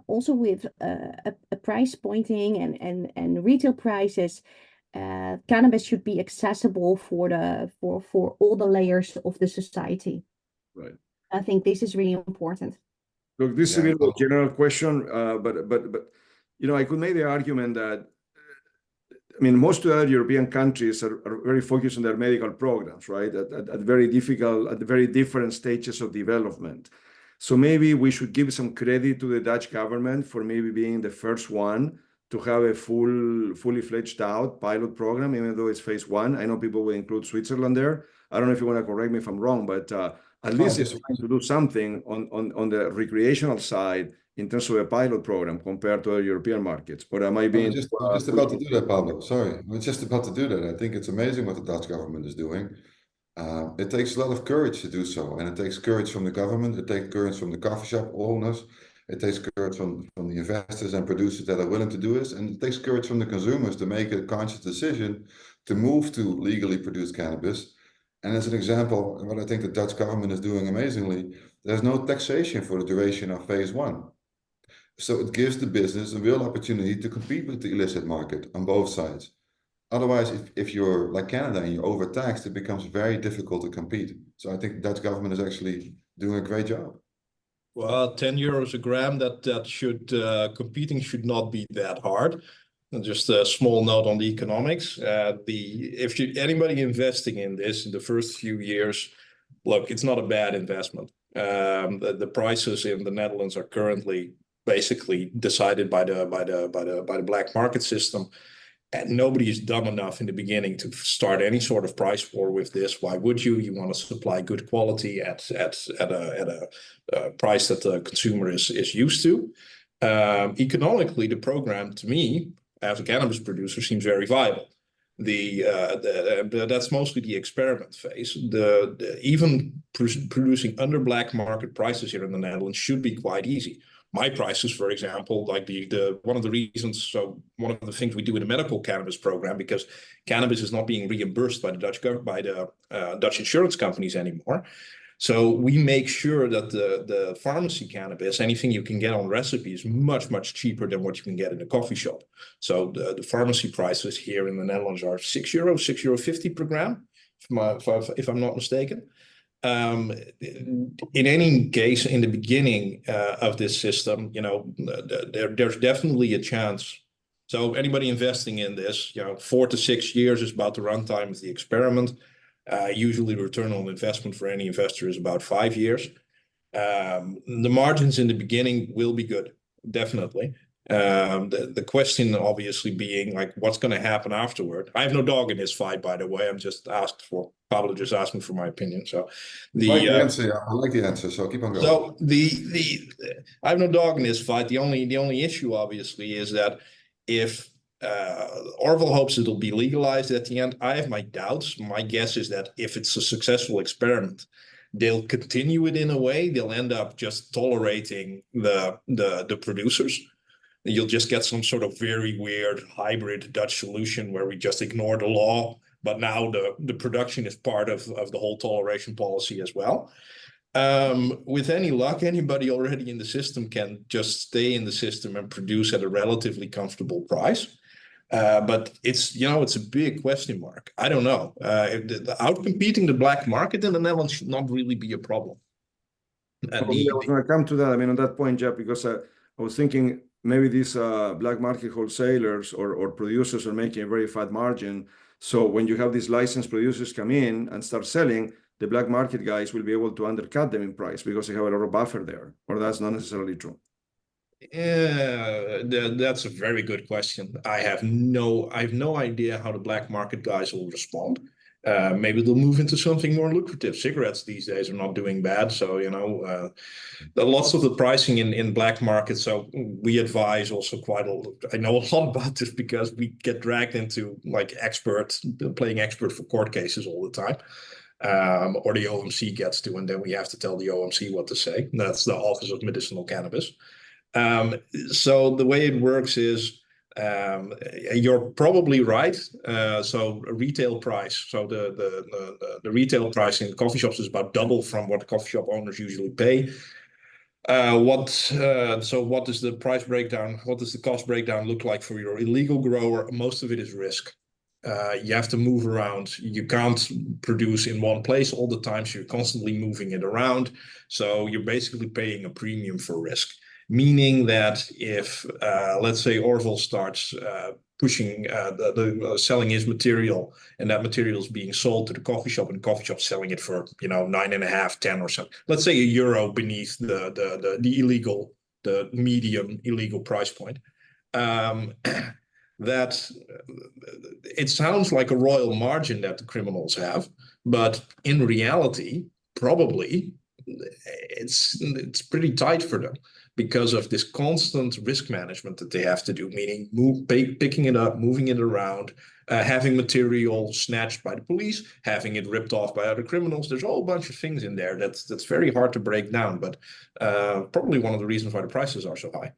also with a price pointing and retail prices, cannabis should be accessible for all the layers of the society. Right. I think this is really important. Look, this is a bit of a general question, but you know, I could make the argument that, I mean, most other European countries are very focused on their medical programs, right? At very different stages of development. So maybe we should give some credit to the Dutch government for maybe being the first one to have a fully fledged out pilot program, even though it's phase 1. I know people will include Switzerland there. I don't know if you want to correct me if I'm wrong, but at least it's trying to do something on the recreational side in terms of a pilot program compared to other European markets. But am I being just about to do that, Pablo? Sorry, we're just about to do that. I think it's amazing what the Dutch government is doing. It takes a lot of courage to do so, and it takes courage from the government. It takes courage from the coffee shop owners. It takes courage from the investors and producers that are willing to do this, and it takes courage from the consumers to make a conscious decision to move to legally produced cannabis. And as an example, what I think the Dutch government is doing amazingly, there's no taxation for the duration of phase 1. So it gives the business a real opportunity to compete with the illicit market on both sides. Otherwise, if you're like Canada and you're overtaxed, it becomes very difficult to compete. So I think the Dutch government is actually doing a great job. Well, 10 euros a gram, that should competing should not be that hard. And just a small note on the economics. Anybody investing in this in the first few years, look, it's not a bad investment. The prices in the Netherlands are currently basically decided by the black market system. And nobody is dumb enough in the beginning to start any sort of price war with this. Why would you? You want to supply good quality at a price that the consumer is used to. Economically, the program, to me, as a cannabis producer, seems very viable. That's mostly the experiment phase. Even producing under black market prices here in the Netherlands should be quite easy. My prices, for example, like one of the reasons, so one of the things we do in the medical cannabis program, because cannabis is not being reimbursed by the Dutch insurance companies anymore. So we make sure that the pharmacy cannabis, anything you can get on recipe, is much, much cheaper than what you can get in a coffee shop. So the pharmacy prices here in the Netherlands are €6.50 per gram, if I'm not mistaken. In any case, in the beginning of this system, you know, there's definitely a chance. So anybody investing in this, you know, 4 to 6 years is about the runtime of the experiment. Usually the return on investment for any investor is about 5 years. The margins in the beginning will be good, definitely. The question obviously being like, what's going to happen afterward? I have no dog in this fight, by the way. I'm just asked for, Pablo just asked me for my opinion. So I like the answer, so keep on going. So I have no dog in this fight. The only issue obviously is that if Orville hopes it'll be legalized at the end, I have my doubts. My guess is that if it's a successful experiment, they'll continue it in a way. They'll end up just tolerating the producers. You'll just get some sort of very weird hybrid Dutch solution where we just ignore the law, but now the production is part of the whole toleration policy as well. With any luck, anybody already in the system can just stay in the system and produce at a relatively comfortable price. But it's a big question mark. I don't know. Outcompeting the black market in the Netherlands should not really be a problem. And I was going to come to that. I mean, on that point, Jaap, because I was thinking maybe these black market wholesalers or producers are making a very fat margin. So when you have these licensed producers come in and start selling, the black market guys will be able to undercut them in price because they have a lot of buffer there. Or that's not necessarily true. Yeah, that's a very good question. I have no idea how the black market guys will respond. Maybe they'll move into something more lucrative. Cigarettes these days are not doing bad, so lots of the pricing in black market. So we advise also quite a lot. I know a lot about this because we get dragged into like playing expert for court cases all the time. Or the OMC gets to, and then we have to tell the OMC what to say. That's the Office of Medicinal Cannabis. So the way it works is you're probably right. So a retail price. So the retail price in coffee shops is about double from what coffee shop owners usually pay. So what is the price breakdown? What does the cost breakdown look like for your illegal grower? Most of it is risk. You have to move around. You can't produce in one place all the time, so you're constantly moving it around. So you're basically paying a premium for risk. Meaning that if, let's say, Orville starts pushing selling his material, and that material is being sold to the coffee shop, and the coffee shop selling it for $9.5, 10 or something. Let's say €1 beneath the illegal, the medium illegal price point. That it sounds like a royal margin that the criminals have, but in reality, probably it's pretty tight for them, because of this constant risk management that they have to do, meaning picking it up, moving it around, having material snatched by the police, having it ripped off by other criminals. There's a whole bunch of things in there that's very hard to break down, but probably one of the reasons why the prices are so high.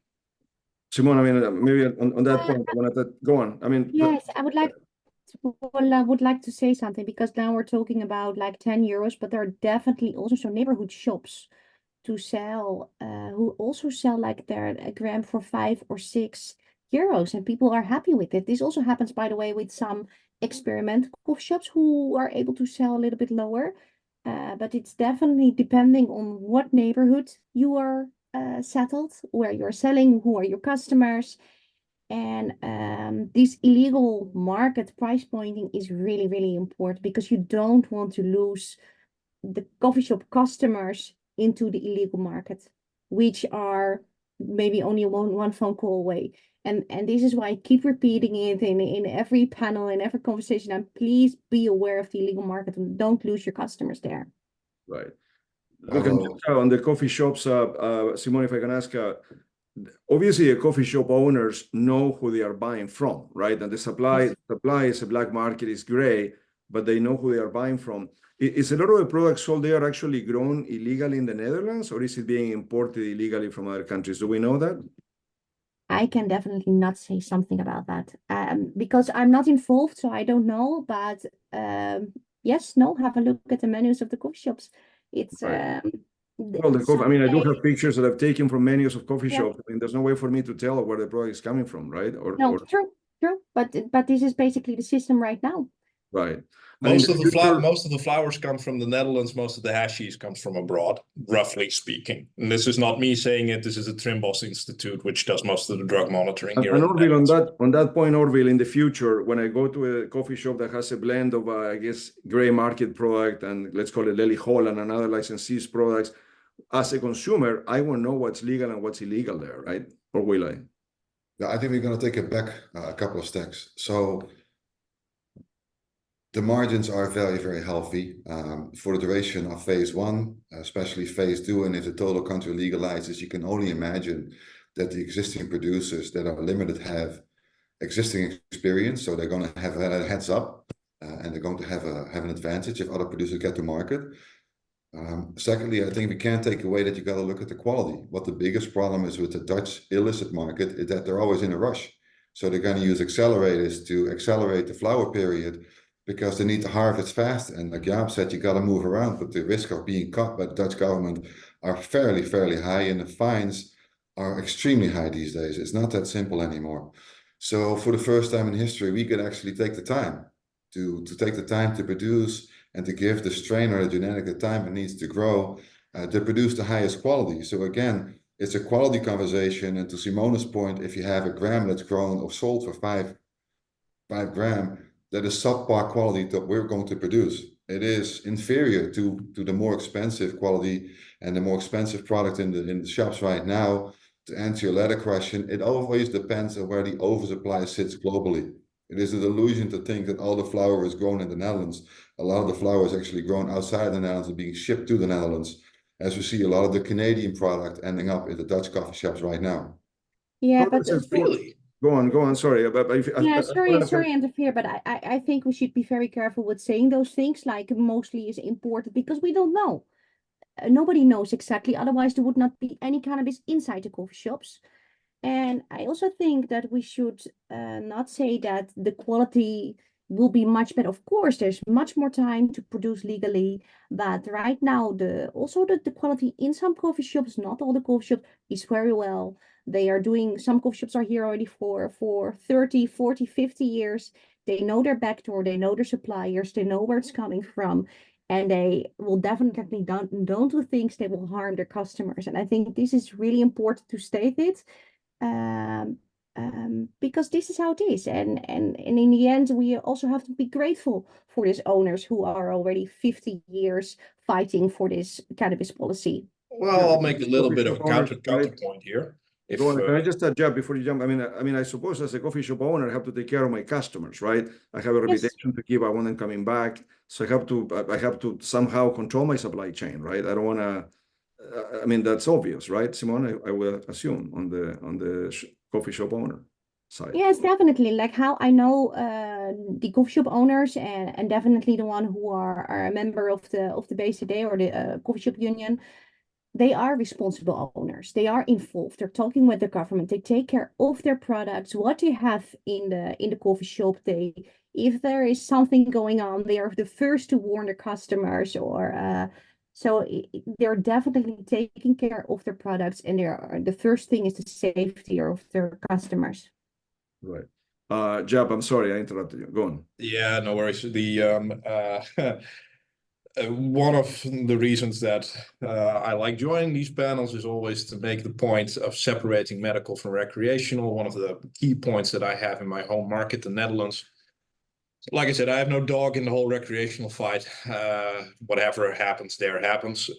Simone, I mean, maybe on that point, I wanted to go on. I mean, yes, I would like to say something, because now we're talking about like €10, but there are definitely also some neighborhood shops to sell who also sell like a gram for €5 or €6, and people are happy with it. This also happens, by the way, with some experimental coffee shops who are able to sell a little bit lower, but it's definitely depending on what neighborhood you are settled, where you're selling, who are your customers. And this illegal market price pointing is really, really important, because you don't want to lose the coffee shop customers into the illegal market, which are maybe only one phone call away. And this is why I keep repeating it in every panel, in every conversation. And please be aware of the illegal market and don't lose your customers there. Right. Look, on the coffee shops, Simone, if I can ask, obviously the coffee shop owners know who they are buying from, right? And the supply is a black market, is gray, but they know who they are buying from. Is a lot of the products sold there actually grown illegally in the Netherlands, or is it being imported illegally from other countries? Do we know that? I can definitely not say something about that because I'm not involved, so I don't know. But yes, no, have a look at the menus of the coffee shops. It's right. Well, I mean, I do have pictures that I've taken from menus of coffee shops. I mean, there's no way for me to tell where the product is coming from, right? True. But this is basically the system right now. Right. Most of the flowers come from the Netherlands. Most of the hashish comes from abroad, roughly speaking. And this is not me saying it. This is the Trimbos Institute, which does most of the drug monitoring here. And Orville, on that point, Orville, in the future, when I go to a coffee shop that has a blend of, I guess, gray market product and let's call it Leli, Holland and other licensees products, as a consumer, I won't know what's legal and what's illegal there, right? Or will I? Yeah, I think we're going to take it back a couple of steps. So the margins are very, very healthy for the duration of phase 1, especially phase 2, and if the total country legalizes, you can only imagine that the existing producers that are limited have existing experience, so they're going to have a heads up, and they're going to have an advantage if other producers get to market. Secondly, I think we can't take away that you got to look at the quality. What the biggest problem is with the Dutch illicit market is that they're always in a rush, so they're going to use accelerators to accelerate the flower period, because they need to harvest fast. And like Jaap said, you got to move around, but the risk of being caught by the Dutch government are fairly high, and the fines are extremely high these days. It's not that simple anymore. So for the first time in history, we could actually take the time to produce and to give the strain or the genetic the time it needs to grow, to produce the highest quality. So again, it's a quality conversation. And to Simone's point, if you have a gram that's grown or sold for 5 gram, that is subpar quality that we're going to produce. It is inferior to the more expensive quality and the more expensive product in the shops right now. To answer your latter question, it always depends on where the oversupply sits globally. It is a delusion to think that all the flower is grown in the Netherlands. A lot of the flower is actually grown outside the Netherlands and being shipped to the Netherlands. As we see a lot of the Canadian product ending up in the Dutch coffee shops right now. Yeah, So but this is Really? Go on. Sorry, but yeah, sorry to interfere, but I think we should be very careful with saying those things like mostly is imported, because we don't know. Nobody knows exactly. Otherwise, there would not be any cannabis inside the coffee shops. And I also think that we should not say that the quality will be much better. Of course, there's much more time to produce legally, but right now the quality in some coffee shops, not all the coffee shops, is very well. They are doing, some coffee shops are here already for 30, 40, 50 years. They know their backdoor, they know their suppliers, they know where it's coming from. And they will definitely don't do things that will harm their customers. And I think this is really important to state it. Because this is how it is. And in the end, we also have to be grateful for these owners who are already 50 years fighting for this cannabis policy. Well, I'll make a little bit of a counterpoint here. Go on, can I just jump before you jump? I mean, I suppose as a coffee shop owner, I have to take care of my customers, right? I have a reputation to keep. I want them coming back, so I have to somehow control my supply chain, right? I don't want to. I mean, that's obvious, right, Simone? I will assume on the coffee shop owner side. Yes, definitely. Like how I know the coffee shop owners and definitely the one who are a member of the BCD or the coffee shop union. They are responsible owners. They are involved. They're talking with the government. They take care of their products, what they have in the coffee shop. If there is something going on, they are the first to warn their customers. So they're definitely taking care of their products, and the first thing is the safety of their customers. Right. Jaap, I'm sorry, I interrupted you. Go on. Yeah, no worries. One of the reasons that I like joining these panels is always to make the point of separating medical from recreational. One of the key points that I have in my home market, the Netherlands. Like I said, I have no dog in the whole recreational fight. Whatever happens, there happens.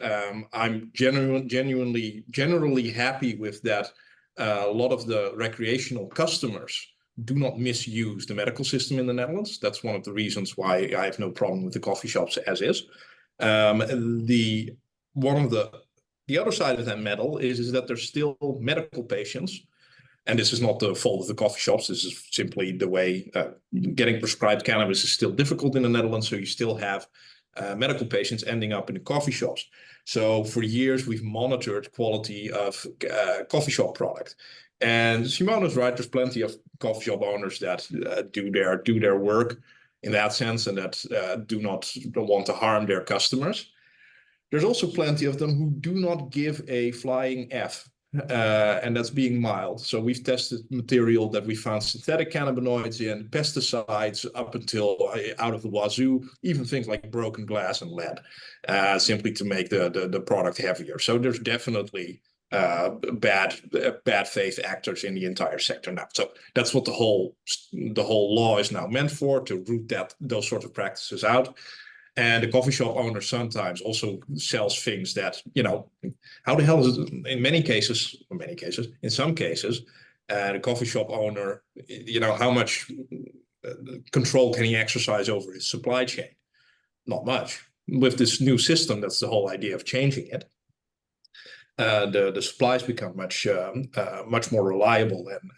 I'm generally happy with that. A lot of the recreational customers do not misuse the medical system in the Netherlands. That's one of the reasons why I have no problem with the coffee shops as is. The other side of that medal is that there's still medical patients, and this is not the fault of the coffee shops. This is simply the way getting prescribed cannabis is still difficult in the Netherlands. So you still have medical patients ending up in the coffee shops. So for years, we've monitored quality of coffee shop product. And Simone is right. There's plenty of coffee shop owners that do their work in that sense, and that don't want to harm their customers. There's also plenty of them who do not give a flying F, and that's being mild. So we've tested material that we found synthetic cannabinoids in, pesticides up until out of the wazoo, even things like broken glass and lead, simply to make the product heavier. So there's definitely bad faith actors in the entire sector now. So that's what the whole law is now meant for, to root those sort of practices out. And the coffee shop owner sometimes also sells things that, how the hell is it? In some cases, the coffee shop owner, how much control can he exercise over his supply chain? Not much. With this new system, that's the whole idea of changing it. The supplies become much more reliable, and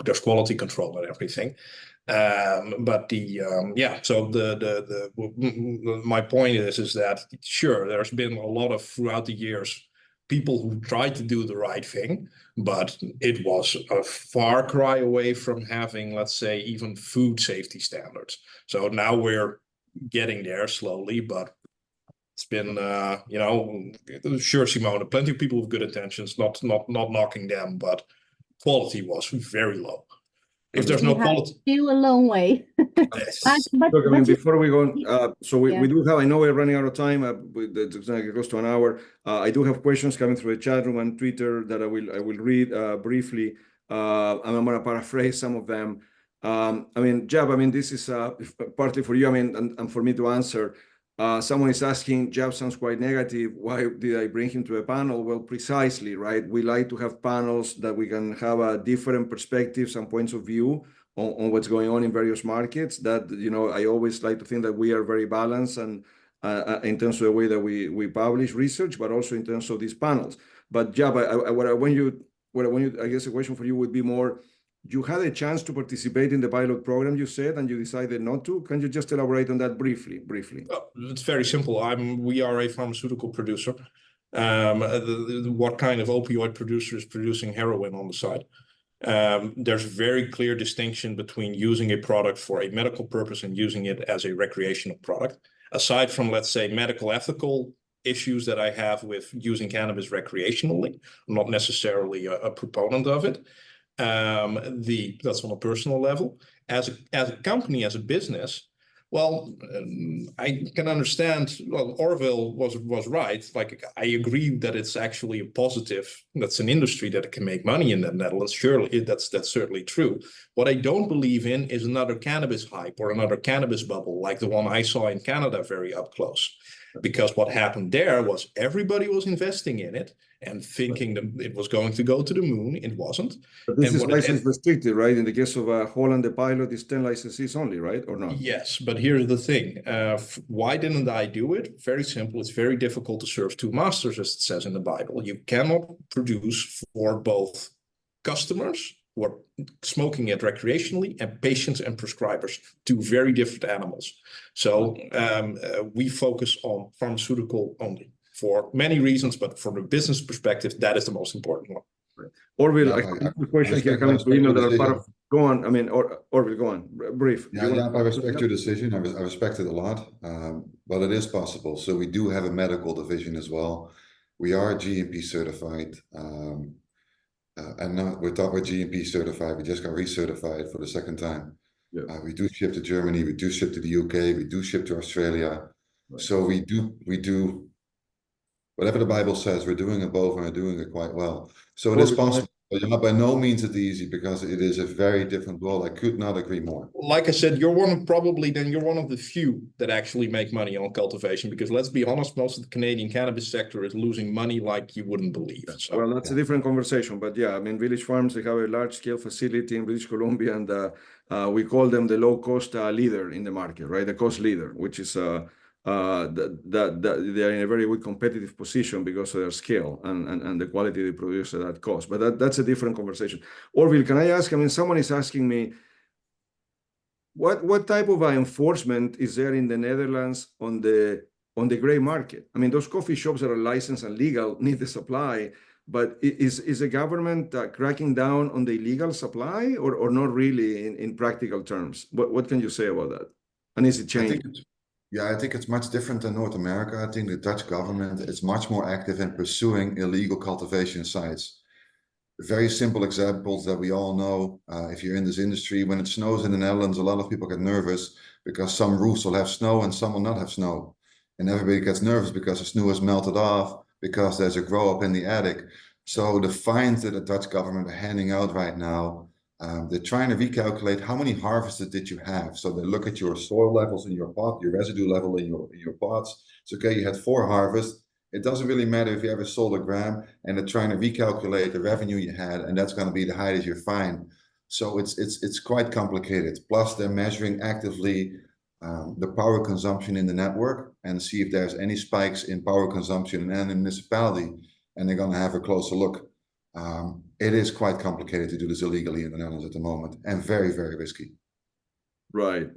there's quality control and everything. So my point is that sure, there's been a lot of throughout the years people who tried to do the right thing, but it was a far cry away from having, let's say, even food safety standards. So now we're getting there slowly, but it's been, sure, Simone, plenty of people with good intentions, not knocking them, but quality was very low. If there's We no have quality, still a long way. yes. Look, I mean, before we go, so we Yeah. do have, I know we're running out of time, it's close to an hour. I do have questions coming through the chat room and Twitter that I will read briefly, and I'm going to paraphrase some of them. I mean, Jaap, I mean, this is partly for you, I mean, and for me to answer. Someone is asking, Jaap sounds quite negative. Why did I bring him to a panel? Well, precisely, right? We like to have panels that we can have a different perspectives and points of view on what's going on in various markets. That, you know, I always like to think that we are very balanced and in terms of the way that we publish research, but also in terms of these panels. But Jaap, I guess the question for you would be more, you had a chance to participate in the pilot program, you said, and you decided not to. Can you just elaborate on that briefly? Oh, it's very simple. We are a pharmaceutical producer. What kind of opioid producer is producing heroin on the side? There's a very clear distinction between using a product for a medical purpose and using it as a recreational product. Aside from, let's say, medical ethical issues that I have with using cannabis recreationally, I'm not necessarily a proponent of it. That's on a personal level. As a company, as a business, well, I can understand. Well, Orville was right. Like, I agree that it's actually a positive. That's an industry that can make money in the Netherlands. Surely, that's certainly true. What I don't believe in is another cannabis hype or another cannabis bubble like the one I saw in Canada very up close. Because what happened there was everybody was investing in it and thinking that it was going to go to the moon. It wasn't. But this is license restricted, right? In the case of Holland, the pilot is 10 licensees only, right? Or not? Yes, but here's the thing. Why didn't I do it? Very simple. It's very difficult to serve two masters, as it says in the Bible. You cannot produce for both customers who are smoking it recreationally and patients and prescribers, two very different animals. So we focus on pharmaceutical only for many reasons, but from a business perspective, that is the most important one. Orville, Yeah, I have a question here coming to email that are part of. Go on. I mean, Orville, go on. Brief. Yeah, I respect your decision. I respect it a lot, but it is possible. So we do have a medical division as well. We are GMP certified, and now we're GMP certified. We just got recertified for the second time. Yeah. We do ship to Germany. We do ship to the UK. We do ship to Australia. Right. So we do whatever the Bible says. We're doing it both, and we're doing it quite well. So it is possible. But by no means it's easy, because it is a very different world. I could not agree more. Like I said, you're one of the few that actually make money on cultivation, because let's be honest, most of the Canadian cannabis sector is losing money like you wouldn't believe. So, well, that's a different conversation, but yeah, I mean, Village Farms, they have a large scale facility in British Columbia, and we call them the low cost leader in the market, right? The cost leader, which is that they are in a very good competitive position because of their scale and the quality they produce at that cost. But that's a different conversation. Orville, can I ask? I mean, someone is asking me, what type of enforcement is there in the Netherlands on the gray market? I mean, those coffee shops that are licensed and legal need the supply, but is the government cracking down on the illegal supply, or not really in practical terms? What can you say about that? And is it changing? I think it's much different than North America. I think the Dutch government is much more active in pursuing illegal cultivation sites. Very simple examples that we all know. If you're in this industry, when it snows in the Netherlands, a lot of people get nervous because some roofs will have snow and some will not have snow. And everybody gets nervous because the snow is melted off because there's a grow up in the attic. So the fines that the Dutch government are handing out right now, they're trying to recalculate how many harvests did you have. So they look at your soil levels in your pot, your residue level in your pots. It's okay, you had 4 harvests. It doesn't really matter if you ever sold a gram, and they're trying to recalculate the revenue you had, and that's going to be the height of your fine. So it's quite complicated. Plus, they're measuring actively the power consumption in the network and see if there's any spikes in power consumption in any municipality, and they're going to have a closer look. It is quite complicated to do this illegally in the Netherlands at the moment, and very, very risky. Right.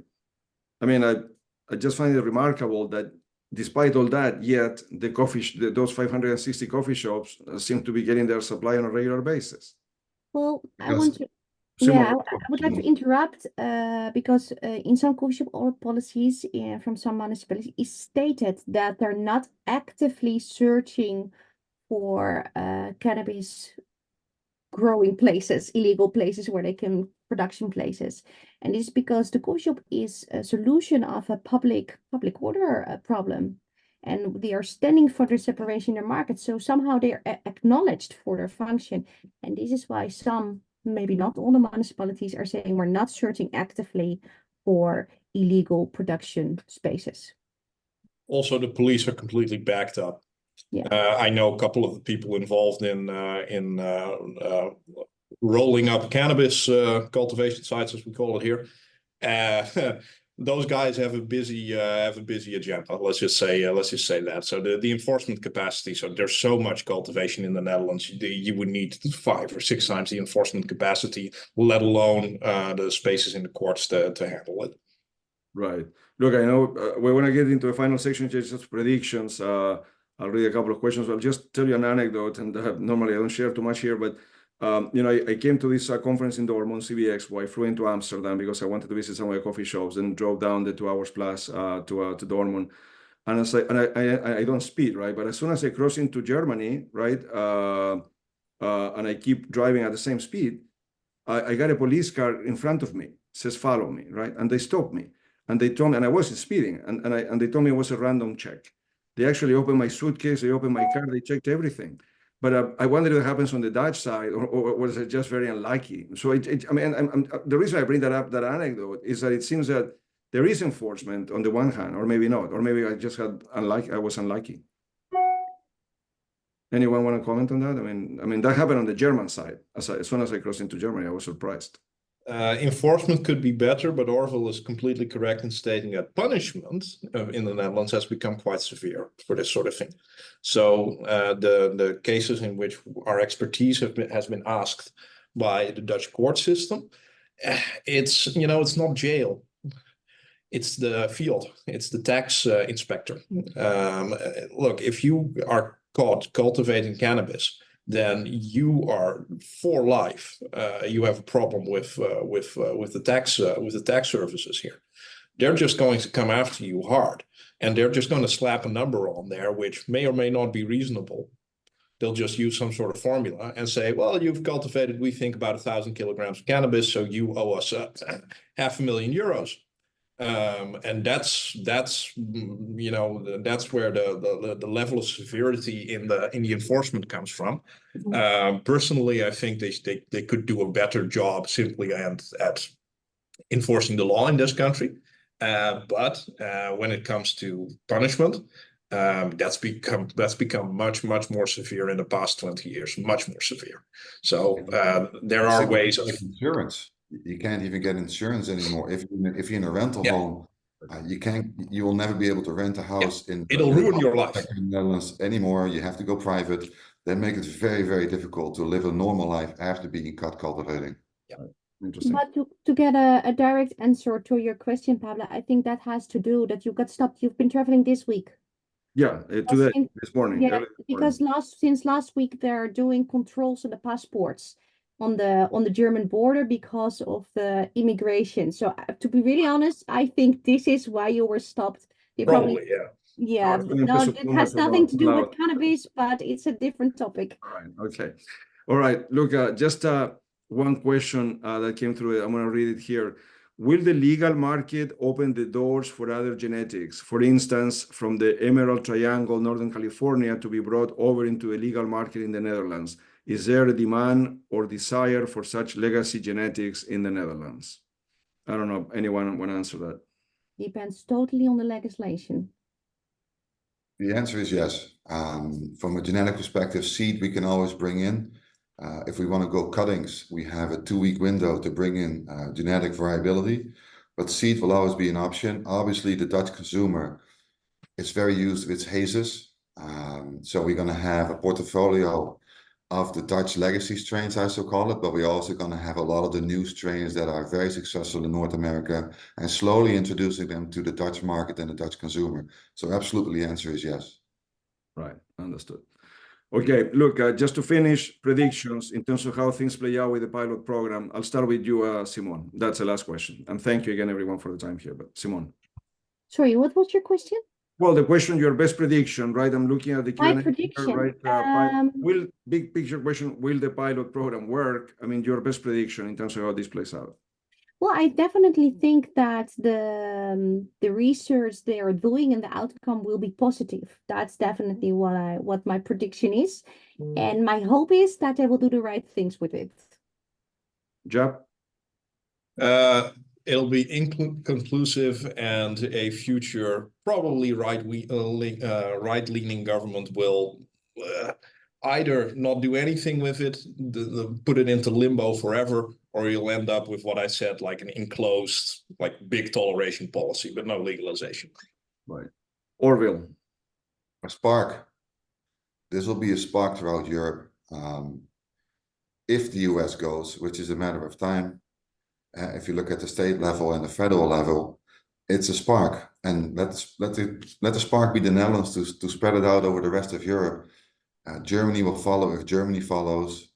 I mean, I just find it remarkable that despite all that, yet those 560 coffee shops seem to be getting their supply on a regular basis. Well, I would like to interrupt because in some coffee shop or policies from some municipalities, it's stated that they're not actively searching for cannabis growing places, illegal places where they can production places. And this is because the coffee shop is a solution of a public order problem. And they are standing for the separation in the market. So somehow they are acknowledged for their function. And this is why some, maybe not all the municipalities, are saying we're not searching actively for illegal production spaces. Also, the police are completely backed up. Yeah. I know a couple of the people involved in rolling up cannabis cultivation sites, as we call it here. Those guys have a busy agenda. Let's just say that. So the enforcement capacity. So there's so much cultivation in the Netherlands. You would need 5 or 6 times the enforcement capacity, let alone the spaces in the courts to handle it. Right. Look, I know we want to get into the final section, just predictions. I'll read a couple of questions. I'll just tell you an anecdote, and normally I don't share too much here, but I came to this conference in Dortmund, CBX, where I flew into Amsterdam because I wanted to visit some of the coffee shops, and drove down the 2 hours plus to Dortmund. And I don't speed, right? But as soon as I cross into Germany, right, and I keep driving at the same speed, I got a police car in front of me, says follow me, right? And they stopped me. And they told me, and I wasn't speeding, and they told me it was a random check. They actually opened my suitcase, they opened my car, they checked everything. But I wonder if it happens on the Dutch side, or was it just very unlucky? So I mean, the reason I bring that up, that anecdote, is that it seems that there is enforcement on the one hand, or maybe not, or maybe I just I was unlucky. Anyone want to comment on that? I mean that happened on the German side. As soon as I crossed into Germany, I was surprised. Enforcement could be better, but Orville is completely correct in stating that punishment in the Netherlands has become quite severe for this sort of thing. So the cases in which our expertise has been asked by the Dutch court system, it's not jail. It's the field. It's the tax inspector. Look, if you are caught cultivating cannabis, then you are for life. You have a problem with the tax services here. They're just going to come after you hard, and they're just going to slap a number on there, which may or may not be reasonable. They'll just use some sort of formula and say, well, you've cultivated, we think, about 1,000 kilograms of cannabis, so you owe us €500,000. And that's where the level of severity in the enforcement comes from. Personally, I think they could do a better job simply at enforcing the law in this country. But when it comes to punishment, that's become much more severe in the past 20 years, much more severe. So there are ways of insurance. You can't even get insurance anymore. If you're in a rental home, you will never be able to rent a house it'll ruin your life in the Netherlands anymore. You have to go private. They make it very, very difficult to live a normal life after being caught cultivating. Yeah. Interesting. But to get a direct answer to your question, Pablo, I think that has to do that you got stopped. You've been traveling this week. Yeah, this morning. Yeah, because since last week they're doing controls on the passports on the German border because of the immigration. So to be really honest, I think this is why you were stopped. Probably, yeah. Yeah, no, it has nothing to do with cannabis, but it's a different topic. All right, okay. All right, look, just one question that came through. I'm going to read it here. Will the legal market open the doors for other genetics, for instance, from the Emerald Triangle, Northern California, to be brought over into the legal market in the Netherlands? Is there a demand or desire for such legacy genetics in the Netherlands? I don't know. Anyone want to answer that? Depends totally on the legislation. The answer is yes. From a genetic perspective, seed we can always bring in. If we want to go cuttings, we have a 2-week window to bring in genetic variability, but seed will always be an option. Obviously, the Dutch consumer is very used with hazes. So we're going to have a portfolio of the Dutch legacy strains, I so call it, but we're also going to have a lot of the new strains that are very successful in North America and slowly introducing them to the Dutch market and the Dutch consumer. So absolutely, the answer is yes. Right, understood. Okay, look, just to finish predictions in terms of how things play out with the pilot program, I'll start with you, Simone. That's the last question. And thank you again, everyone, for the time here. But Simone. Sorry, what was your question? Well, the question, your best prediction, right? I'm looking at the Q&A. My prediction, Right? Big picture question, will the pilot program work? I mean, your best prediction in terms of how this plays out. well, I definitely think that the research they are doing and the outcome will be positive. That's definitely what my prediction is. And my hope is that they will do the right things with it. Jaap? It'll be conclusive, and a future probably right-leaning government will either not do anything with it, put it into limbo forever, or you'll end up with what I said, like an enclosed, like big toleration policy, but no legalization. Right. Orville? A spark. This will be a spark throughout Europe. If the US goes, which is a matter of time, if you look at the state level and the federal level, it's a spark. And let the spark be the Netherlands to spread it out over the rest of Europe. Germany will follow. If Germany follows,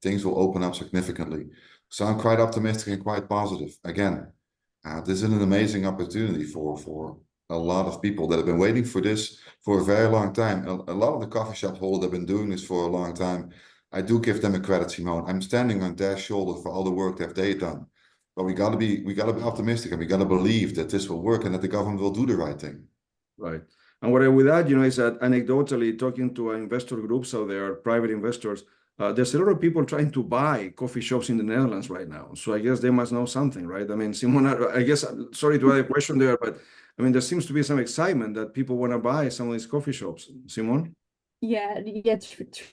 things will open up significantly. So I'm quite optimistic and quite positive. Again, this is an amazing opportunity for a lot of people that have been waiting for this for a very long time. A lot of the coffee shop holders have been doing this for a long time. I do give them a credit, Simone. I'm standing on their shoulder for all the work that they've done. But we gotta be optimistic, and we gotta believe that this will work and that the government will do the right thing. Right. And what I would add, is that anecdotally, talking to investor groups out there, private investors, there's a lot of people trying to buy coffee shops in the Netherlands right now. So I guess they must know something, right? I mean, Simone, I guess, sorry to add a question there, but I mean, there seems to be some excitement that people want to buy some of these coffee shops. Simone? Yeah,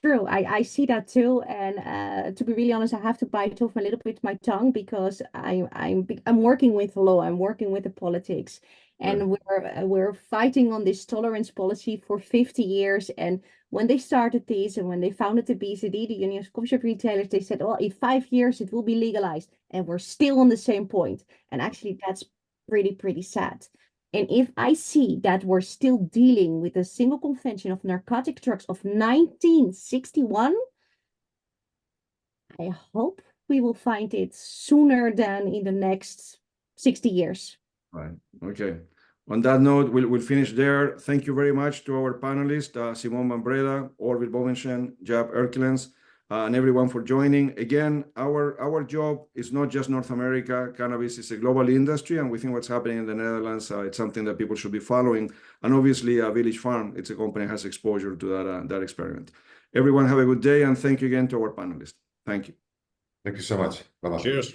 true. I see that too. And to be really honest, I have to bite off a little bit my tongue because I'm working with the law. I'm working with the politics, and we're fighting on this tolerance policy for 50 years. And when they started these and when they founded the BZD, the Union of Coffee Shop Retailers, they said, "Oh, in 5 years it will be legalized," and we're still on the same point. And actually, that's pretty sad. And if I see that we're still dealing with the single convention of narcotic drugs of 1961, I hope we will find it sooner than in the next 60 years. Right. Okay. On that note, we'll finish there. Thank you very much to our panelists, Simone van Breda, Orville Bovenschen, Jaap Erkelens, and everyone for joining. Again, our job is not just North America. Cannabis is a global industry, and we think what's happening in the Netherlands, it's something that people should be following. And obviously, Village Farm, it's a company that has exposure to that experiment. Everyone have a good day, and thank you again to our panelists. Thank you. Thank you so much. Bye-bye. Cheers.